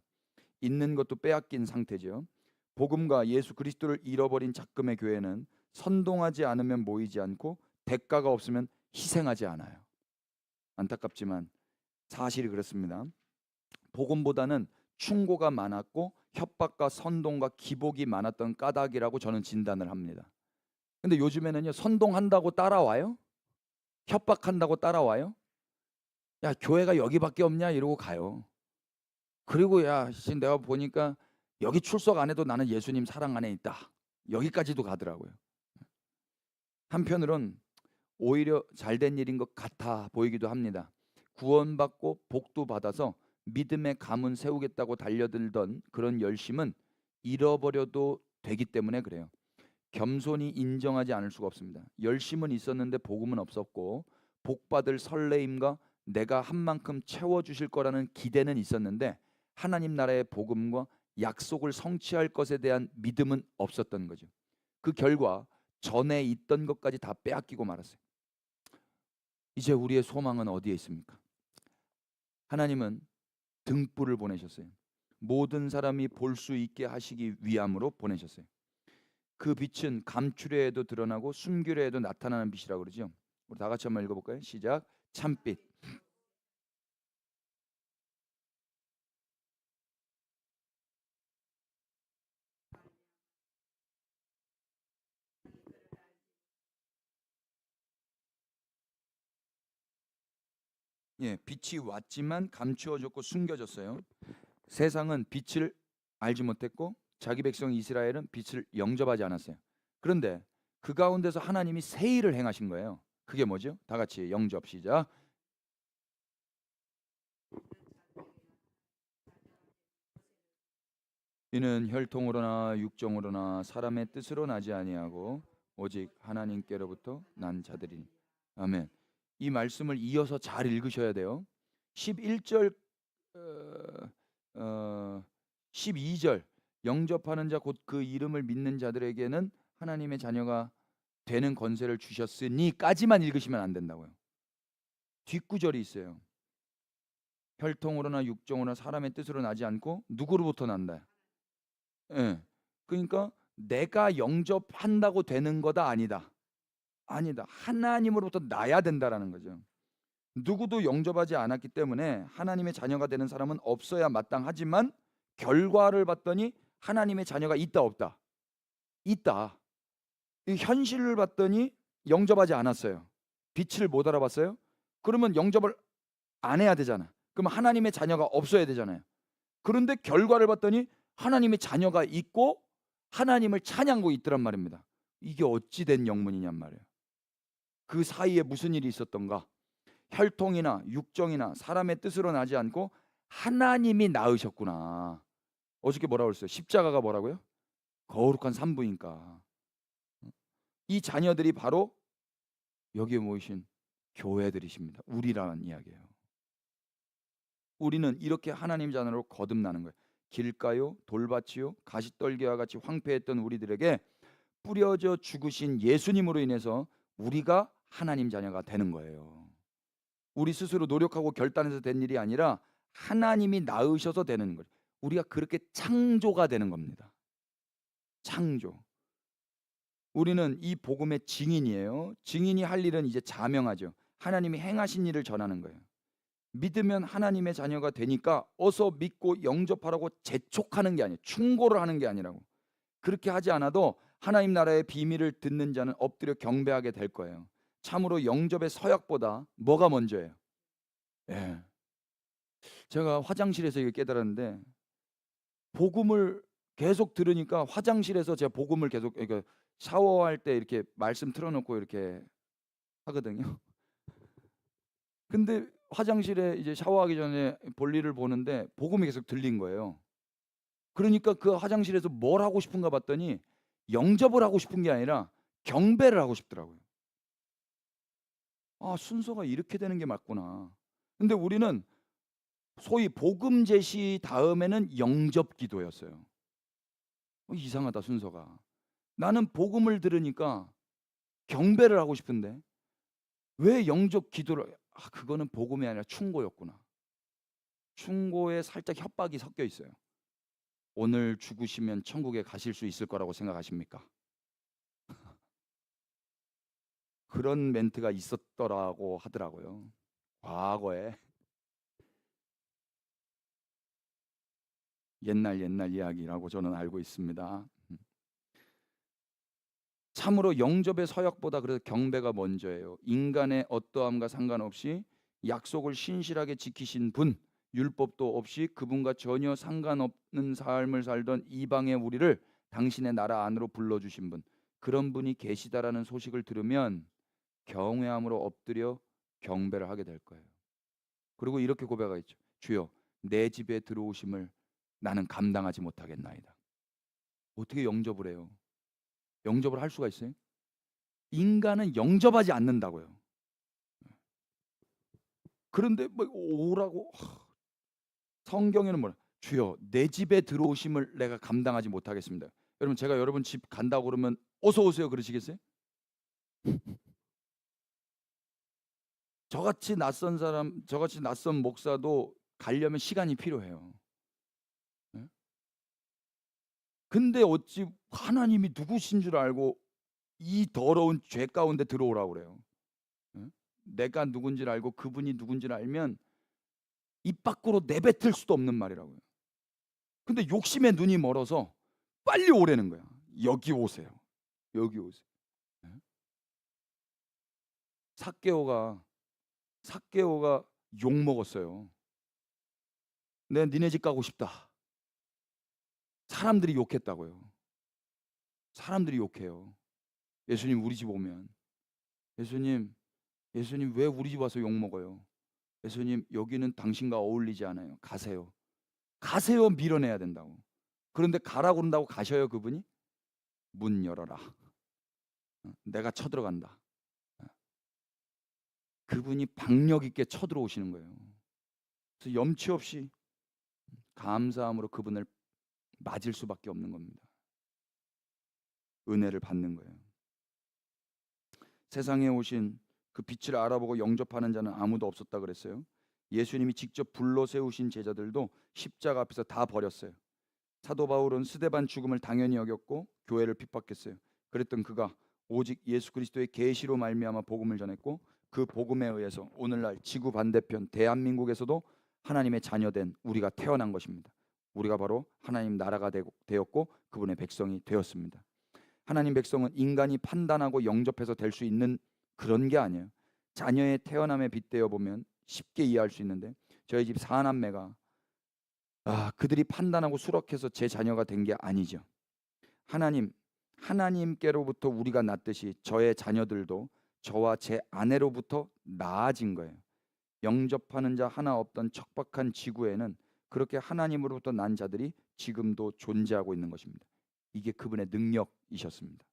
있는 것도 빼앗긴 상태죠. 복음과 예수 그리스도를 잃어버린 작금의 교회는 선동하지 않으면 모이지 않고 대가가 없으면 희생하지 않아요. 안타깝지만 사실이 그렇습니다. 복음보다는 충고가 많았고 협박과 선동과 기복이 많았던 까닭이라고 저는 진단을 합니다. 근데 요즘에는요, 선동한다고 따라와요? 협박한다고 따라와요? 야, 교회가 여기밖에 없냐 이러고 가요. 그리고 야, 지금 내가 보니까 여기 출석 안 해도 나는 예수님 사랑 안에 있다. 여기까지도 가더라고요. 한편으론 오히려 잘된 일인 것 같아 보이기도 합니다. 구원받고 복도 받아서 믿음의 가문 세우겠다고 달려들던 그런 열심은 잃어버려도 되기 때문에 그래요. 겸손히 인정하지 않을 수가 없습니다. 열심은 있었는데 복음은 없었고 복받을 설레임과 내가 한 만큼 채워주실 거라는 기대는 있었는데 하나님 나라의 복음과 약속을 성취할 것에 대한 믿음은 없었던 거죠. 그 결과 전에 있던 것까지 다 빼앗기고 말았어요. 이제 우리의 소망은 어디에 있습니까? 하나님은 등불을 보내셨어요. 모든 사람이 볼 수 있게 하시기 위함으로 보내셨어요. 그 빛은 감추려에도 드러나고 숨기려에도 나타나는 빛이라고 그러죠. 우리 다 같이 한번 읽어볼까요? 시작. 참빛. 예, 빛이 왔지만 감추어졌고 숨겨졌어요. 세상은 빛을 알지 못했고 자기 백성 이스라엘은 빛을 영접하지 않았어요. 그런데 그 가운데서 하나님이 새 일을 행하신 거예요. 그게 뭐죠? 다 같이 영접 시작. 이는 혈통으로나 육정으로나 사람의 뜻으로 나지 아니하고 오직 하나님께로부터 난 자들이니. 아멘. 이 말씀을 이어서 잘 읽으셔야 돼요. 11절, 어, 어, 12절 영접하는 자 곧 그 이름을 믿는 자들에게는 하나님의 자녀가 되는 권세를 주셨으니까지만 읽으시면 안 된다고요. 뒷구절이 있어요. 혈통으로나 육정으로나 사람의 뜻으로 나지 않고 누구로부터 난다. 예. 그러니까 내가 영접한다고 되는 거다 아니다. 아니다. 하나님으로부터 나야 된다라는 거죠. 누구도 영접하지 않았기 때문에 하나님의 자녀가 되는 사람은 없어야 마땅하지만 결과를 봤더니 하나님의 자녀가 있다 없다. 있다. 이 현실을 봤더니 영접하지 않았어요. 빛을 못 알아봤어요. 그러면 영접을 안 해야 되잖아. 그럼 하나님의 자녀가 없어야 되잖아요. 그런데 결과를 봤더니 하나님의 자녀가 있고 하나님을 찬양하고 있더란 말입니다. 이게 어찌 된 영문이냔 말이에요. 그 사이에 무슨 일이 있었던가? 혈통이나 육정이나 사람의 뜻으로 나지 않고 하나님이 낳으셨구나. 어저께 뭐라고 그랬어요? 십자가가 뭐라고요? 거룩한 산부인가. 이 자녀들이 바로 여기에 모이신 교회들이십니다. 우리라는 이야기예요. 우리는 이렇게 하나님 자녀로 거듭나는 거예요. 길가요, 돌밭이요, 가시떨기와 같이 황폐했던 우리들에게 뿌려져 죽으신 예수님으로 인해서 우리가 하나님 자녀가 되는 거예요. 우리 스스로 노력하고 결단해서 된 일이 아니라 하나님이 낳으셔서 되는 거예요. 우리가 그렇게 창조가 되는 겁니다. 창조. 우리는 이 복음의 증인이에요. 증인이 할 일은 이제 자명하죠. 하나님이 행하신 일을 전하는 거예요. 믿으면 하나님의 자녀가 되니까 어서 믿고 영접하라고 재촉하는 게 아니에요. 충고를 하는 게 아니라고. 그렇게 하지 않아도 하나님 나라의 비밀을 듣는 자는 엎드려 경배하게 될 거예요. 참으로 영접의 서약보다 뭐가 먼저예요? 예. 제가 화장실에서 이거 깨달았는데 복음을 계속 들으니까 화장실에서 제가 복음을 계속 그러니까 샤워할 때 이렇게 말씀 틀어놓고 이렇게 하거든요. 근데 화장실에 이제 샤워하기 전에 볼일을 보는데 복음이 계속 들린 거예요. 그러니까 그 화장실에서 뭘 하고 싶은가 봤더니 영접을 하고 싶은 게 아니라 경배를 하고 싶더라고요. 아, 순서가 이렇게 되는 게 맞구나. 근데 우리는 소위 복음 제시 다음에는 영접 기도였어요. 이상하다 순서가. 나는 복음을 들으니까 경배를 하고 싶은데 왜 영접 기도를 그거는 복음이 아니라 충고였구나. 충고에 살짝 협박이 섞여 있어요. 오늘 죽으시면 천국에 가실 수 있을 거라고 생각하십니까? 그런 멘트가 있었더라고 하더라고요. 과거에 옛날 이야기라고 저는 알고 있습니다. 참으로 영접의 서약보다 그래서 경배가 먼저예요. 인간의 어떠함과 상관없이 약속을 신실하게 지키신 분, 율법도 없이 그분과 전혀 상관없는 삶을 살던 이방의 우리를 당신의 나라 안으로 불러주신 분, 그런 분이 계시다라는 소식을 들으면 경외함으로 엎드려 경배를 하게 될 거예요. 그리고 이렇게 고백하겠죠. 주여, 내 집에 들어오심을 나는 감당하지 못하겠나이다. 어떻게 영접을 해요? 영접을 할 수가 있어요? 인간은 영접하지 않는다고요. 그런데 뭐 오라고 성경에는 뭐라? 주여, 내 집에 들어오심을 내가 감당하지 못하겠습니다. 여러분, 제가 여러분 집 간다고 그러면 어서 오세요 그러시겠어요? 저같이 낯선 사람, 저같이 낯선 목사도 가려면 시간이 필요해요. 예? 근데 어찌 하나님이 누구신 줄 알고 이 더러운 죄 가운데 들어오라고 그래요. 예? 내가 누군지를 알고 그분이 누군지를 알면 입 밖으로 내뱉을 수도 없는 말이라고요. 근데 욕심에 눈이 멀어서 빨리 오라는 거야. 여기 오세요. 여기 오세요. 예? 삭개오가 욕 먹었어요. 내 니네 집 가고 싶다. 사람들이 욕했다고요. 사람들이 욕해요. 예수님 우리 집 오면 예수님 왜 우리 집 와서 욕 먹어요? 예수님 여기는 당신과 어울리지 않아요. 가세요. 가세요 밀어내야 된다고. 그런데 가라고 그런다고 가셔요, 그분이? 문 열어라. 내가 쳐들어간다. 그분이 박력 있게 쳐들어오시는 거예요. 그래서 염치 없이 감사함으로 그분을 맞을 수밖에 없는 겁니다. 은혜를 받는 거예요. 세상에 오신 그 빛을 알아보고 영접하는 자는 아무도 없었다 그랬어요. 예수님이 직접 불러 세우신 제자들도 십자가 앞에서 다 버렸어요. 사도 바울은 스데반 죽음을 당연히 여겼고 교회를 핍박했어요. 그랬던 그가 오직 예수 그리스도의 계시로 말미암아 복음을 전했고 그 복음에 의해서 오늘날 지구 반대편 대한민국에서도 하나님의 자녀된 우리가 태어난 것입니다. 우리가 바로 하나님 나라가 되었고 그분의 백성이 되었습니다. 하나님 백성은 인간이 판단하고 영접해서 될 수 있는 그런 게 아니에요. 자녀의 태어남에 빗대어 보면 쉽게 이해할 수 있는데 저희 집 사남매가 그들이 판단하고 수락해서 제 자녀가 된 게 아니죠. 하나님께로부터 우리가 낳듯이 저의 자녀들도 저와 제 아내로부터 낳아진 거예요. 영접하는 자 하나 없던 척박한 지구에는 그렇게 하나님으로부터 난 자들이 지금도 존재하고 있는 것입니다. 이게 그분의 능력이셨습니다.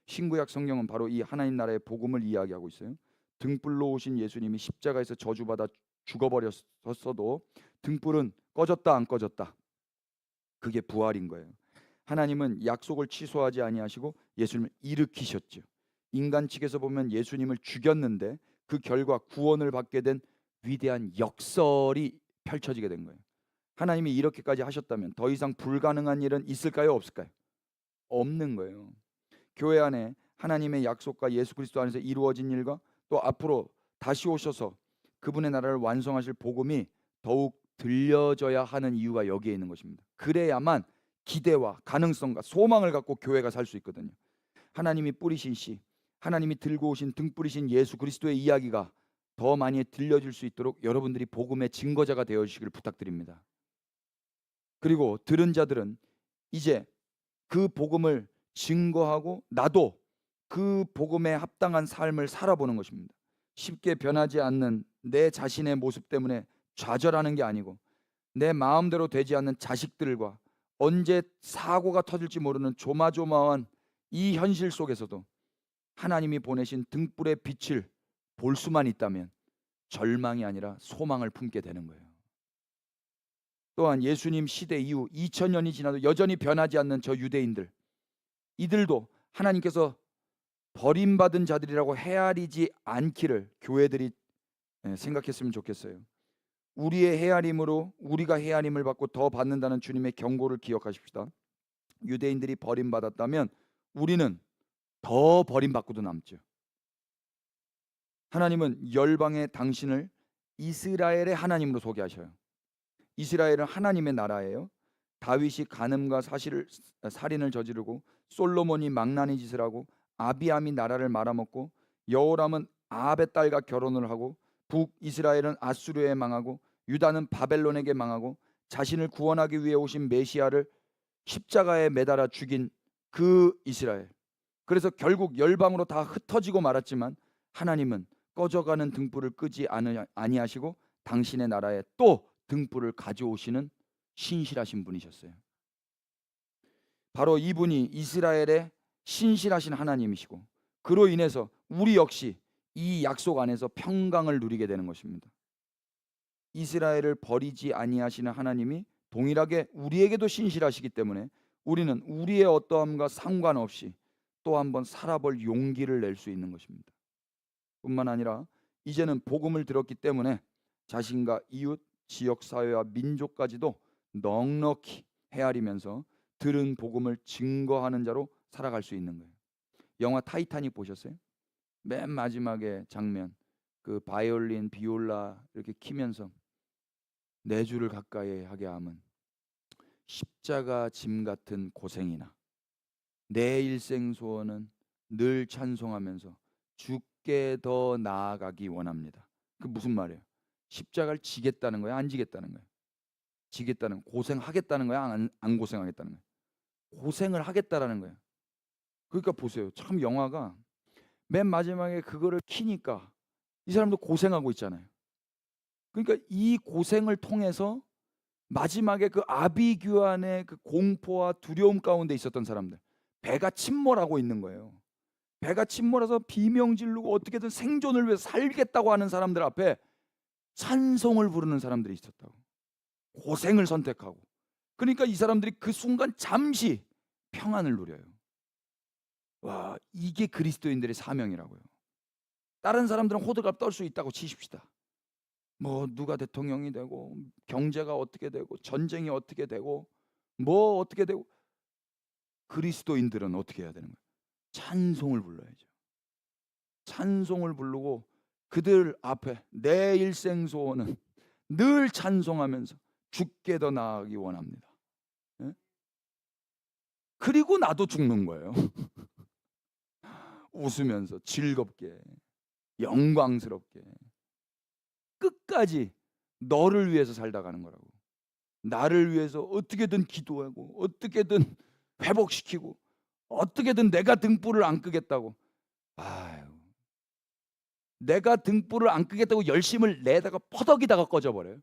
신구약 성경은 바로 이 하나님 나라의 복음을 이야기하고 있어요. 등불로 오신 예수님이 십자가에서 저주받아 죽어버렸어도 등불은 꺼졌다 안 꺼졌다. 그게 부활인 거예요. 하나님은 약속을 취소하지 아니하시고 예수님을 일으키셨죠. 인간 측에서 보면 예수님을 죽였는데 그 결과 구원을 받게 된 위대한 역설이 펼쳐지게 된 거예요. 하나님이 이렇게까지 하셨다면 더 이상 불가능한 일은 있을까요? 없을까요? 없는 거예요. 교회 안에 하나님의 약속과 예수 그리스도 안에서 이루어진 일과 또 앞으로 다시 오셔서 그분의 나라를 완성하실 복음이 더욱 들려져야 하는 이유가 여기에 있는 것입니다. 그래야만 기대와 가능성과 소망을 갖고 교회가 살 수 있거든요. 하나님이 뿌리신 씨, 하나님이 들고 오신 등뿌리신 예수 그리스도의 이야기가 더 많이 들려질 수 있도록 여러분들이 복음의 증거자가 되어 주시기를 부탁드립니다. 그리고 들은 자들은 이제 그 복음을 증거하고 나도 그 복음에 합당한 삶을 살아보는 것입니다. 쉽게 변하지 않는 내 자신의 모습 때문에 좌절하는 게 아니고 내 마음대로 되지 않는 자식들과 언제 사고가 터질지 모르는 조마조마한 이 현실 속에서도 하나님이 보내신 등불의 빛을 볼 수만 있다면 절망이 아니라 소망을 품게 되는 거예요. 또한 예수님 시대 이후 2000년이 지나도 여전히 변하지 않는 저 유대인들, 이들도 하나님께서 버림받은 자들이라고 헤아리지 않기를 교회들이 생각했으면 좋겠어요. 우리의 헤아림으로 우리가 헤아림을 받고 더 받는다는 주님의 경고를 기억하십시다. 유대인들이 버림받았다면 우리는 더 버림받고도 남죠. 하나님은 열방의 당신을 이스라엘의 하나님으로 소개하셔요. 이스라엘은 하나님의 나라예요. 다윗이 간음과 살인을 저지르고 솔로몬이 망나니 짓을 하고 아비암이 나라를 말아먹고 여호람은 아합의 딸과 결혼을 하고 북이스라엘은 아수르에 망하고 유다는 바벨론에게 망하고 자신을 구원하기 위해 오신 메시아를 십자가에 매달아 죽인 그 이스라엘. 그래서 결국 열방으로 다 흩어지고 말았지만 하나님은 꺼져가는 등불을 끄지 아니하시고 당신의 나라에 또 등불을 가져오시는 신실하신 분이셨어요. 바로 이분이 이스라엘의 신실하신 하나님이시고 그로 인해서 우리 역시 이 약속 안에서 평강을 누리게 되는 것입니다. 이스라엘을 버리지 아니하시는 하나님이 동일하게 우리에게도 신실하시기 때문에 우리는 우리의 어떠함과 상관없이 또 한번 살아볼 용기를 낼 수 있는 것입니다. 뿐만 아니라 이제는 복음을 들었기 때문에 자신과 이웃, 지역사회와 민족까지도 넉넉히 헤아리면서 들은 복음을 증거하는 자로 살아갈 수 있는 거예요. 영화 타이타닉 보셨어요? 맨 마지막에 장면, 그 바이올린, 비올라 이렇게 키면서 내 주를 가까이 하게 함은 십자가 짐 같은 고생이나 내 일생 소원은 늘 찬송하면서 주께 더 나아가기 원합니다. 그 무슨 말이에요? 십자가를 지겠다는 거야, 안 지겠다는 거야? 지겠다는, 고생하겠다는 거야, 안 고생하겠다는 거야? 고생을 하겠다라는 거야. 그러니까 보세요. 참 영화가 맨 마지막에 그거를 키니까 이 사람도 고생하고 있잖아요. 그러니까 이 고생을 통해서 마지막에 그 아비규환의 그 공포와 두려움 가운데 있었던 사람들, 배가 침몰하고 있는 거예요. 배가 침몰해서 비명 지르고 어떻게든 생존을 위해서 살겠다고 하는 사람들 앞에 찬송을 부르는 사람들이 있었다고. 고생을 선택하고. 그러니까 이 사람들이 그 순간 잠시 평안을 누려요. 와, 이게 그리스도인들의 사명이라고요. 다른 사람들은 호들갑 떨 수 있다고 치십시다. 뭐 누가 대통령이 되고 경제가 어떻게 되고 전쟁이 어떻게 되고 뭐 어떻게 되고, 그리스도인들은 어떻게 해야 되는 거예요? 찬송을 불러야죠. 찬송을 부르고 그들 앞에 내 일생 소원은 늘 찬송하면서 죽게 더 나아가기 원합니다. 예? 그리고 나도 죽는 거예요. 웃으면서 즐겁게 영광스럽게 끝까지 너를 위해서 살다 가는 거라고. 나를 위해서 어떻게든 기도하고 어떻게든 회복시키고 어떻게든 내가 등불을 안 끄겠다고. 아유, 내가 등불을 안 끄겠다고 열심을 내다가 퍼덕이다가 꺼져버려요.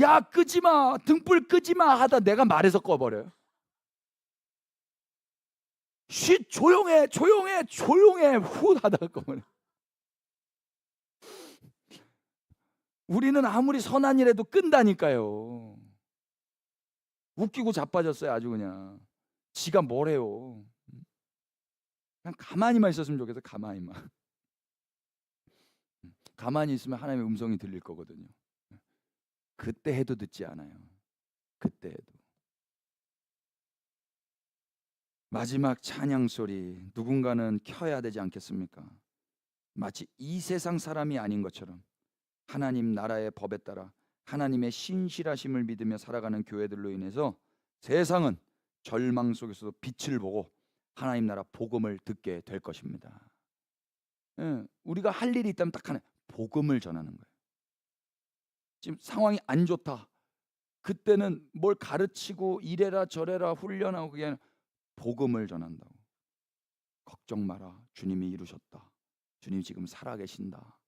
야, 끄지마, 등불 끄지마 하다 내가 말해서 꺼버려요. 쉿, 조용해 조용해 조용해 후 하다가 꺼버려요. 우리는 아무리 선한 일해도 끈다니까요. 웃기고 자빠졌어요. 아주 그냥 지가 뭘 해요. 그냥 가만히만 있었으면 좋겠어. 가만히만. 가만히 있으면 하나님의 음성이 들릴 거거든요. 그때 해도 듣지 않아요. 그때 해도. 마지막 찬양 소리 누군가는 켜야 되지 않겠습니까? 마치 이 세상 사람이 아닌 것처럼 하나님 나라의 법에 따라 하나님의 신실하심을 믿으며 살아가는 교회들로 인해서 세상은 절망 속에서도 빛을 보고 하나님 나라 복음을 듣게 될 것입니다. 예, 우리가 할 일이 있다면 딱 하나, 복음을 전하는 거예요. 지금 상황이 안 좋다. 그때는 뭘 가르치고 이래라 저래라 훈련하고 그게 아니라 복음을 전한다고. 걱정 마라. 주님이 이루셨다. 주님 지금 살아계신다.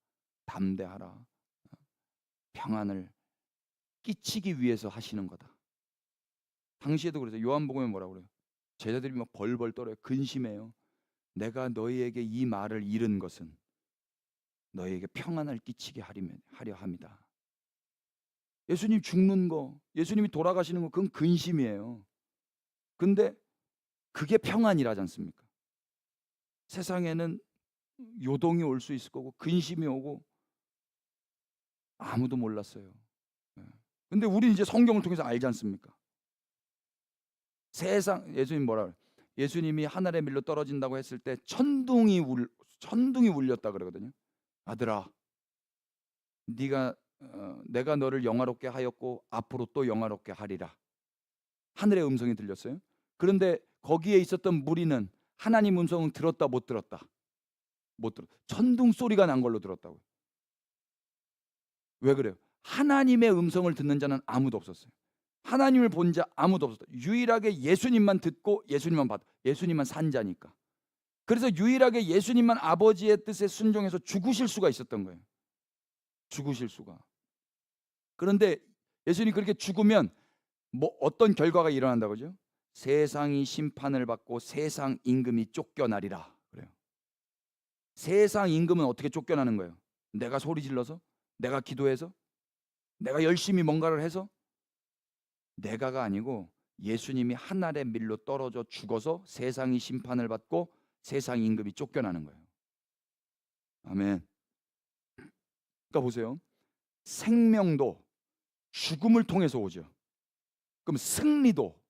담대하라. 평안을 끼치기 위해서 하시는 거다. 당시에도 그래서 요한복음에 뭐라고 그래요? 제자들이 막 벌벌 떨어요. 근심해요. 내가 너희에게 이 말을 이른 것은 너희에게 평안을 끼치게 하려 합니다. 예수님 죽는 거, 예수님이 돌아가시는 거, 그건 근심이에요. 근데 그게 평안이라지 않습니까? 세상에는 요동이 올 수 있을 거고 근심이 오고 아무도 몰랐어요. 근데 우리는 이제 성경을 통해서 알지 않습니까? 세상, 예수님 뭐라 그래요? 예수님이 하늘의 밀로 떨어진다고 했을 때 천둥이 울렸다 그러거든요. 아들아, 내가 너를 영화롭게 하였고 앞으로 또 영화롭게 하리라. 하늘의 음성이 들렸어요. 그런데 거기에 있었던 무리는 하나님 음성은 들었다 못 들었다? 못 들었. 천둥 소리가 난 걸로 들었다고요. 왜 그래요? 하나님의 음성을 듣는 자는 아무도 없었어요. 하나님을 본 자 아무도 없었다. 유일하게 예수님만 듣고 예수님만 봤다. 예수님만 산 자니까. 그래서 유일하게 예수님만 아버지의 뜻에 순종해서 죽으실 수가 있었던 거예요. 죽으실 수가. 그런데 예수님이 그렇게 죽으면 뭐 어떤 결과가 일어난다고죠? 세상이 심판을 받고 세상 임금이 쫓겨나리라 그래요. 세상 임금은 어떻게 쫓겨나는 거예요? 내가 소리 질러서? 내가 기도해서? 내가 열심히 뭔가를 해서? 내가가 아니고 예수님이 하늘의 밀로 떨어져 죽어서 세상이 심판을 받고 세상 임금이 쫓겨나는 거예요. 아멘. 그러니까 보세요. 생명도 죽음을 통해서 오죠. 그럼 승리도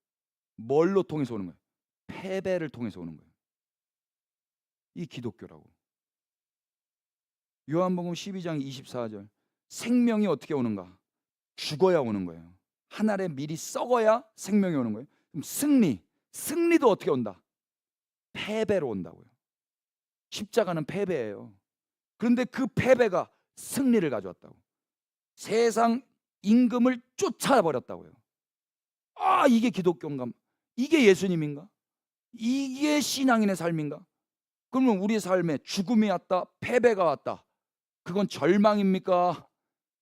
뭘로 통해서 오는 거예요? 패배를 통해서 오는 거예요. 이 기독교라고. 요한복음 12장 24절. 생명이 어떻게 오는가? 죽어야 오는 거예요. 하늘에 밀이 썩어야 생명이 오는 거예요. 그럼 승리도 어떻게 온다? 패배로 온다고요. 십자가는 패배예요. 그런데 그 패배가 승리를 가져왔다고. 세상 임금을 쫓아버렸다고요. 아, 이게 기독교인가? 이게 예수님인가? 이게 신앙인의 삶인가? 그러면 우리의 삶에 죽음이 왔다, 패배가 왔다. 그건 절망입니까?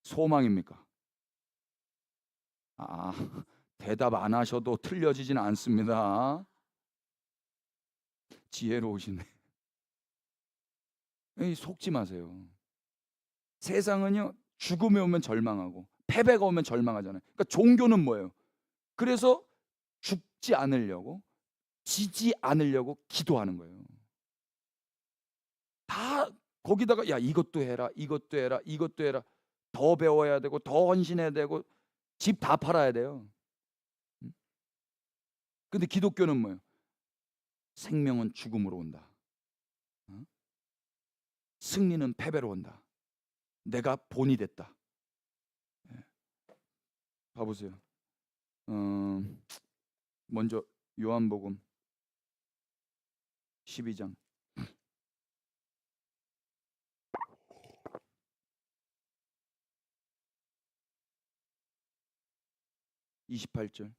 소망입니까? 아, 대답 안 하셔도 틀려지진 않습니다. 지혜로우시네. 속지 마세요. 세상은요, 죽음이 오면 절망하고 패배가 오면 절망하잖아요. 그러니까 종교는 뭐예요? 그래서 죽지 않으려고, 지지 않으려고 기도하는 거예요. 다 거기다가 야, 이것도 해라, 이것도 해라, 이것도 해라. 더 배워야 되고 더 헌신해야 되고 집 다 팔아야 돼요. 근데 기독교는 뭐예요? 생명은 죽음으로 온다. 승리는 패배로 온다. 내가 본이 됐다. 봐보세요. 먼저 요한복음 12장 28절.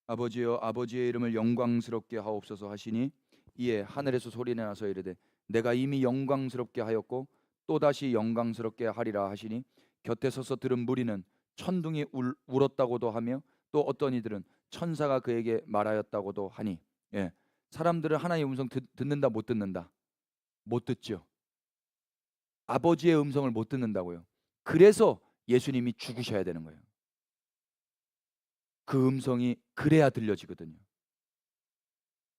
아버지여, 아버지의 이름을 영광스럽게 하옵소서 하시니 이에 하늘에서 소리내나서 이르되 내가 이미 영광스럽게 하였고 또다시 영광스럽게 하리라 하시니 곁에 서서 들은 무리는 천둥이 울었다고도 하며 또 어떤 이들은 천사가 그에게 말하였다고도 하니, 예, 사람들은 하나님의 음성 듣는다 못 듣는다? 못 듣죠. 아버지의 음성을 못 듣는다고요. 그래서 예수님이 죽으셔야 되는 거예요. 그 음성이 그래야 들려지거든요.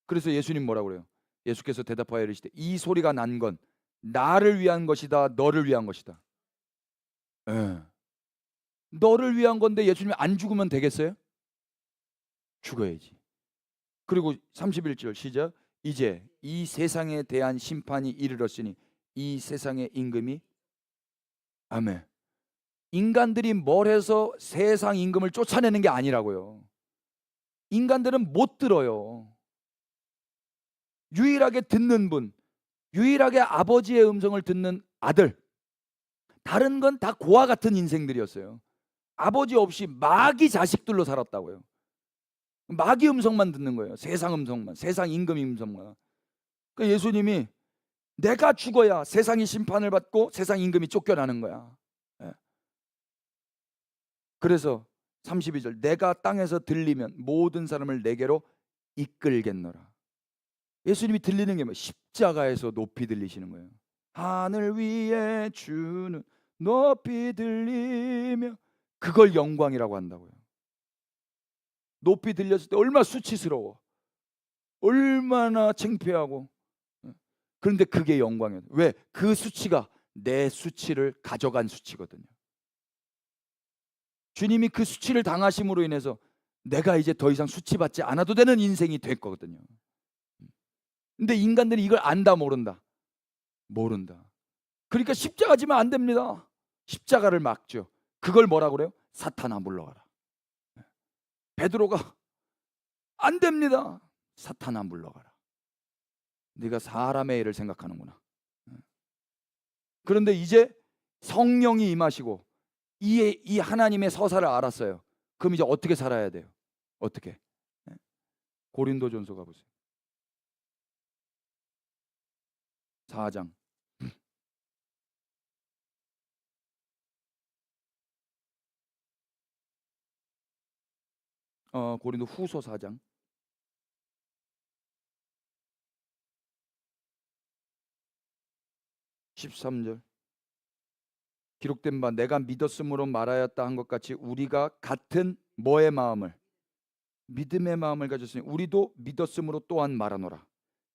그래서 예수님 뭐라고 그래요? 예수께서 대답하여 이르시되 이 소리가 난 건 나를 위한 것이다, 너를 위한 것이다. 예. 너를 위한 건데 예수님이 안 죽으면 되겠어요? 죽어야지. 그리고 31절 시작. 이제 이 세상에 대한 심판이 이르렀으니 이 세상의 임금이, 아멘. 인간들이 뭘 해서 세상 임금을 쫓아내는 게 아니라고요. 인간들은 못 들어요. 유일하게 듣는 분, 유일하게 아버지의 음성을 듣는 아들, 다른 건 다 고아 같은 인생들이었어요. 아버지 없이 마귀 자식들로 살았다고요. 마귀 음성만 듣는 거예요. 세상 음성만, 세상 임금 음성만. 그러니까 예수님이 내가 죽어야 세상이 심판을 받고 세상 임금이 쫓겨나는 거야. 예. 그래서 32절 내가 땅에서 들리면 모든 사람을 내게로 이끌겠노라. 예수님이 들리는 게 뭐 십자가에서 높이 들리시는 거예요. 하늘 위에 주는 높이 들리며, 그걸 영광이라고 한다고요. 높이 들렸을 때 얼마나 수치스러워, 얼마나 창피하고. 그런데 그게 영광이에요. 왜? 그 수치가 내 수치를 가져간 수치거든요. 주님이 그 수치를 당하심으로 인해서 내가 이제 더 이상 수치받지 않아도 되는 인생이 될 거거든요. 근데 인간들이 이걸 안다 모른다? 모른다. 그러니까 십자가 지면 안 됩니다. 십자가를 막죠. 그걸 뭐라 그래요? 사탄아 물러가라. 베드로가 안 됩니다. 사탄아 물러가라. 네가 사람의 일을 생각하는구나. 그런데 이제 성령이 임하시고 이 하나님의 서사를 알았어요. 그럼 이제 어떻게 살아야 돼요? 어떻게? 고린도전서 가보세요. 4장. 고린도 후서 4장 13절. 기록된 바 내가 믿었으므로 말하였다 한 것 같이 우리가 같은 뭐의 마음을, 믿음의 마음을 가졌으니 우리도 믿었으므로 또한 말하노라.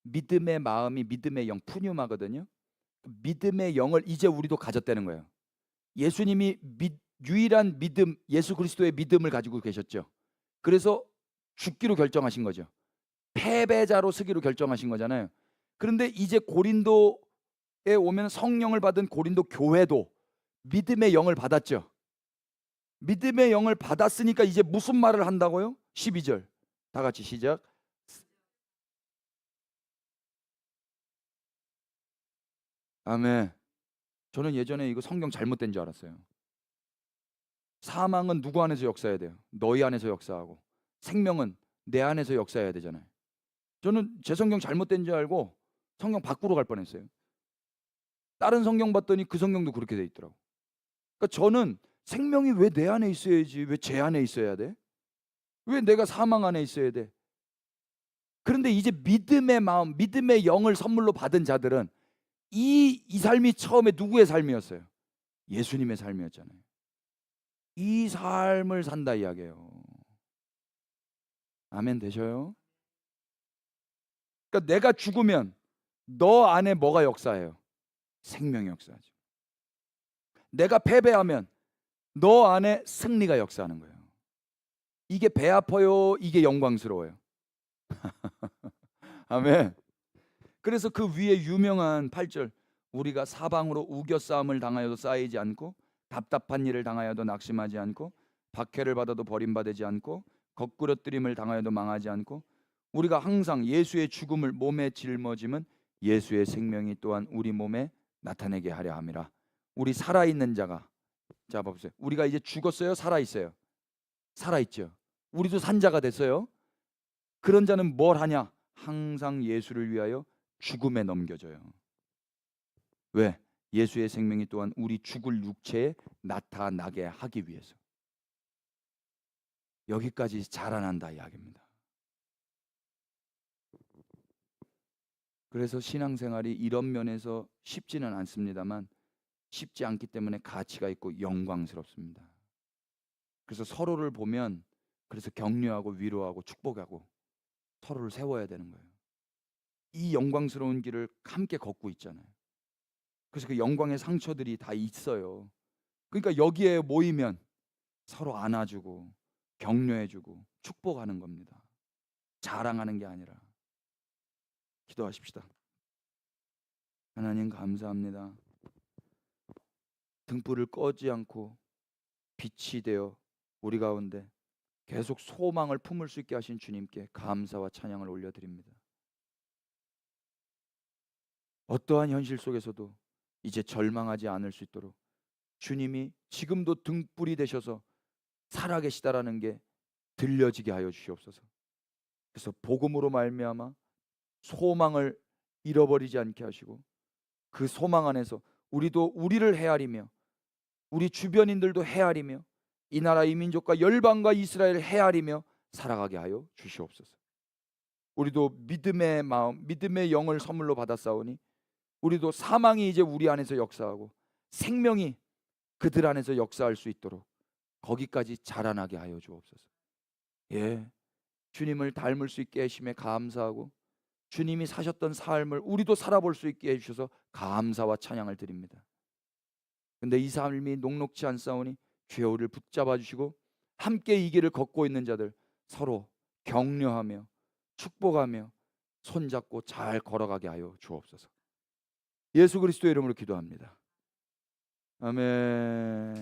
믿음의 마음이 믿음의 영, 푸뉴마거든요. 믿음의 영을 이제 우리도 가졌다는 거예요. 예수님이 유일한 믿음, 예수 그리스도의 믿음을 가지고 계셨죠. 그래서 죽기로 결정하신 거죠. 패배자로 서기로 결정하신 거잖아요. 그런데 이제 고린도에 오면 성령을 받은 고린도 교회도 믿음의 영을 받았죠. 믿음의 영을 받았으니까 이제 무슨 말을 한다고요? 12절 다 같이 시작. 아멘. 저는 예전에 이거 성경 잘못된 줄 알았어요. 사망은 누구 안에서 역사해야 돼요? 너희 안에서 역사하고, 생명은 내 안에서 역사해야 되잖아요. 저는 제 성경 잘못된 줄 알고 성경 바꾸러 갈 뻔했어요. 다른 성경 봤더니 그 성경도 그렇게 돼 있더라고. 그러니까 저는 생명이 왜 내 안에 있어야지 왜 제 안에 있어야 돼? 왜 내가 사망 안에 있어야 돼? 그런데 이제 믿음의 마음, 믿음의 영을 선물로 받은 자들은 이 삶이 처음에 누구의 삶이었어요? 예수님의 삶이었잖아요. 이 삶을 산다 이야기예요. 아멘 되셔요? 그러니까 내가 죽으면 너 안에 뭐가 역사해요? 생명이 역사하죠. 내가 패배하면 너 안에 승리가 역사하는 거예요. 이게 배 아파요, 이게 영광스러워요. 아멘. 그래서 그 위에 유명한 8절, 우리가 사방으로 우겨싸움을 당하여도 쌓이지 않고 답답한 일을 당하여도 낙심하지 않고 박해를 받아도 버림받지 않고 거꾸러뜨림을 당하여도 망하지 않고 우리가 항상 예수의 죽음을 몸에 짊어짐은 예수의 생명이 또한 우리 몸에 나타내게 하려 함이라. 우리 살아있는 자가, 자 보세요, 우리가 이제 죽었어요, 살아있어요? 살아있죠. 우리도 산자가 됐어요. 그런 자는 뭘 하냐? 항상 예수를 위하여 죽음에 넘겨져요. 왜? 예수의 생명이 또한 우리 죽을 육체에 나타나게 하기 위해서. 여기까지 자라난다 이야기입니다. 그래서 신앙생활이 이런 면에서 쉽지는 않습니다만 쉽지 않기 때문에 가치가 있고 영광스럽습니다. 그래서 서로를 보면 그래서 격려하고 위로하고 축복하고 서로를 세워야 되는 거예요. 이 영광스러운 길을 함께 걷고 있잖아요. 그래서 그 영광의 상처들이 다 있어요. 그러니까 여기에 모이면 서로 안아주고 격려해주고 축복하는 겁니다. 자랑하는 게 아니라. 기도하십시다. 하나님 감사합니다. 등불을 꺼지 않고 빛이 되어 우리 가운데 계속 소망을 품을 수 있게 하신 주님께 감사와 찬양을 올려드립니다. 어떠한 현실 속에서도 이제 절망하지 않을 수 있도록 주님이 지금도 등불이 되셔서 살아계시다라는 게 들려지게 하여 주시옵소서. 그래서 복음으로 말미암아 소망을 잃어버리지 않게 하시고 그 소망 안에서 우리도 우리를 헤아리며 우리 주변인들도 헤아리며 이 나라 이 민족과 열방과 이스라엘을 헤아리며 살아가게 하여 주시옵소서. 우리도 믿음의 마음, 믿음의 영을 선물로 받았사오니 우리도 사망이 이제 우리 안에서 역사하고 생명이 그들 안에서 역사할 수 있도록 거기까지 자라나게 하여 주옵소서. 예, 주님을 닮을 수 있게 하심에 감사하고 주님이 사셨던 삶을 우리도 살아볼 수 있게 해주셔서 감사와 찬양을 드립니다. 근데 이 삶이 녹록지 않사오니 주여 우리를 붙잡아 주시고 함께 이 길을 걷고 있는 자들 서로 격려하며 축복하며 손잡고 잘 걸어가게 하여 주옵소서. 예수 그리스도의 이름으로 기도합니다. 아멘.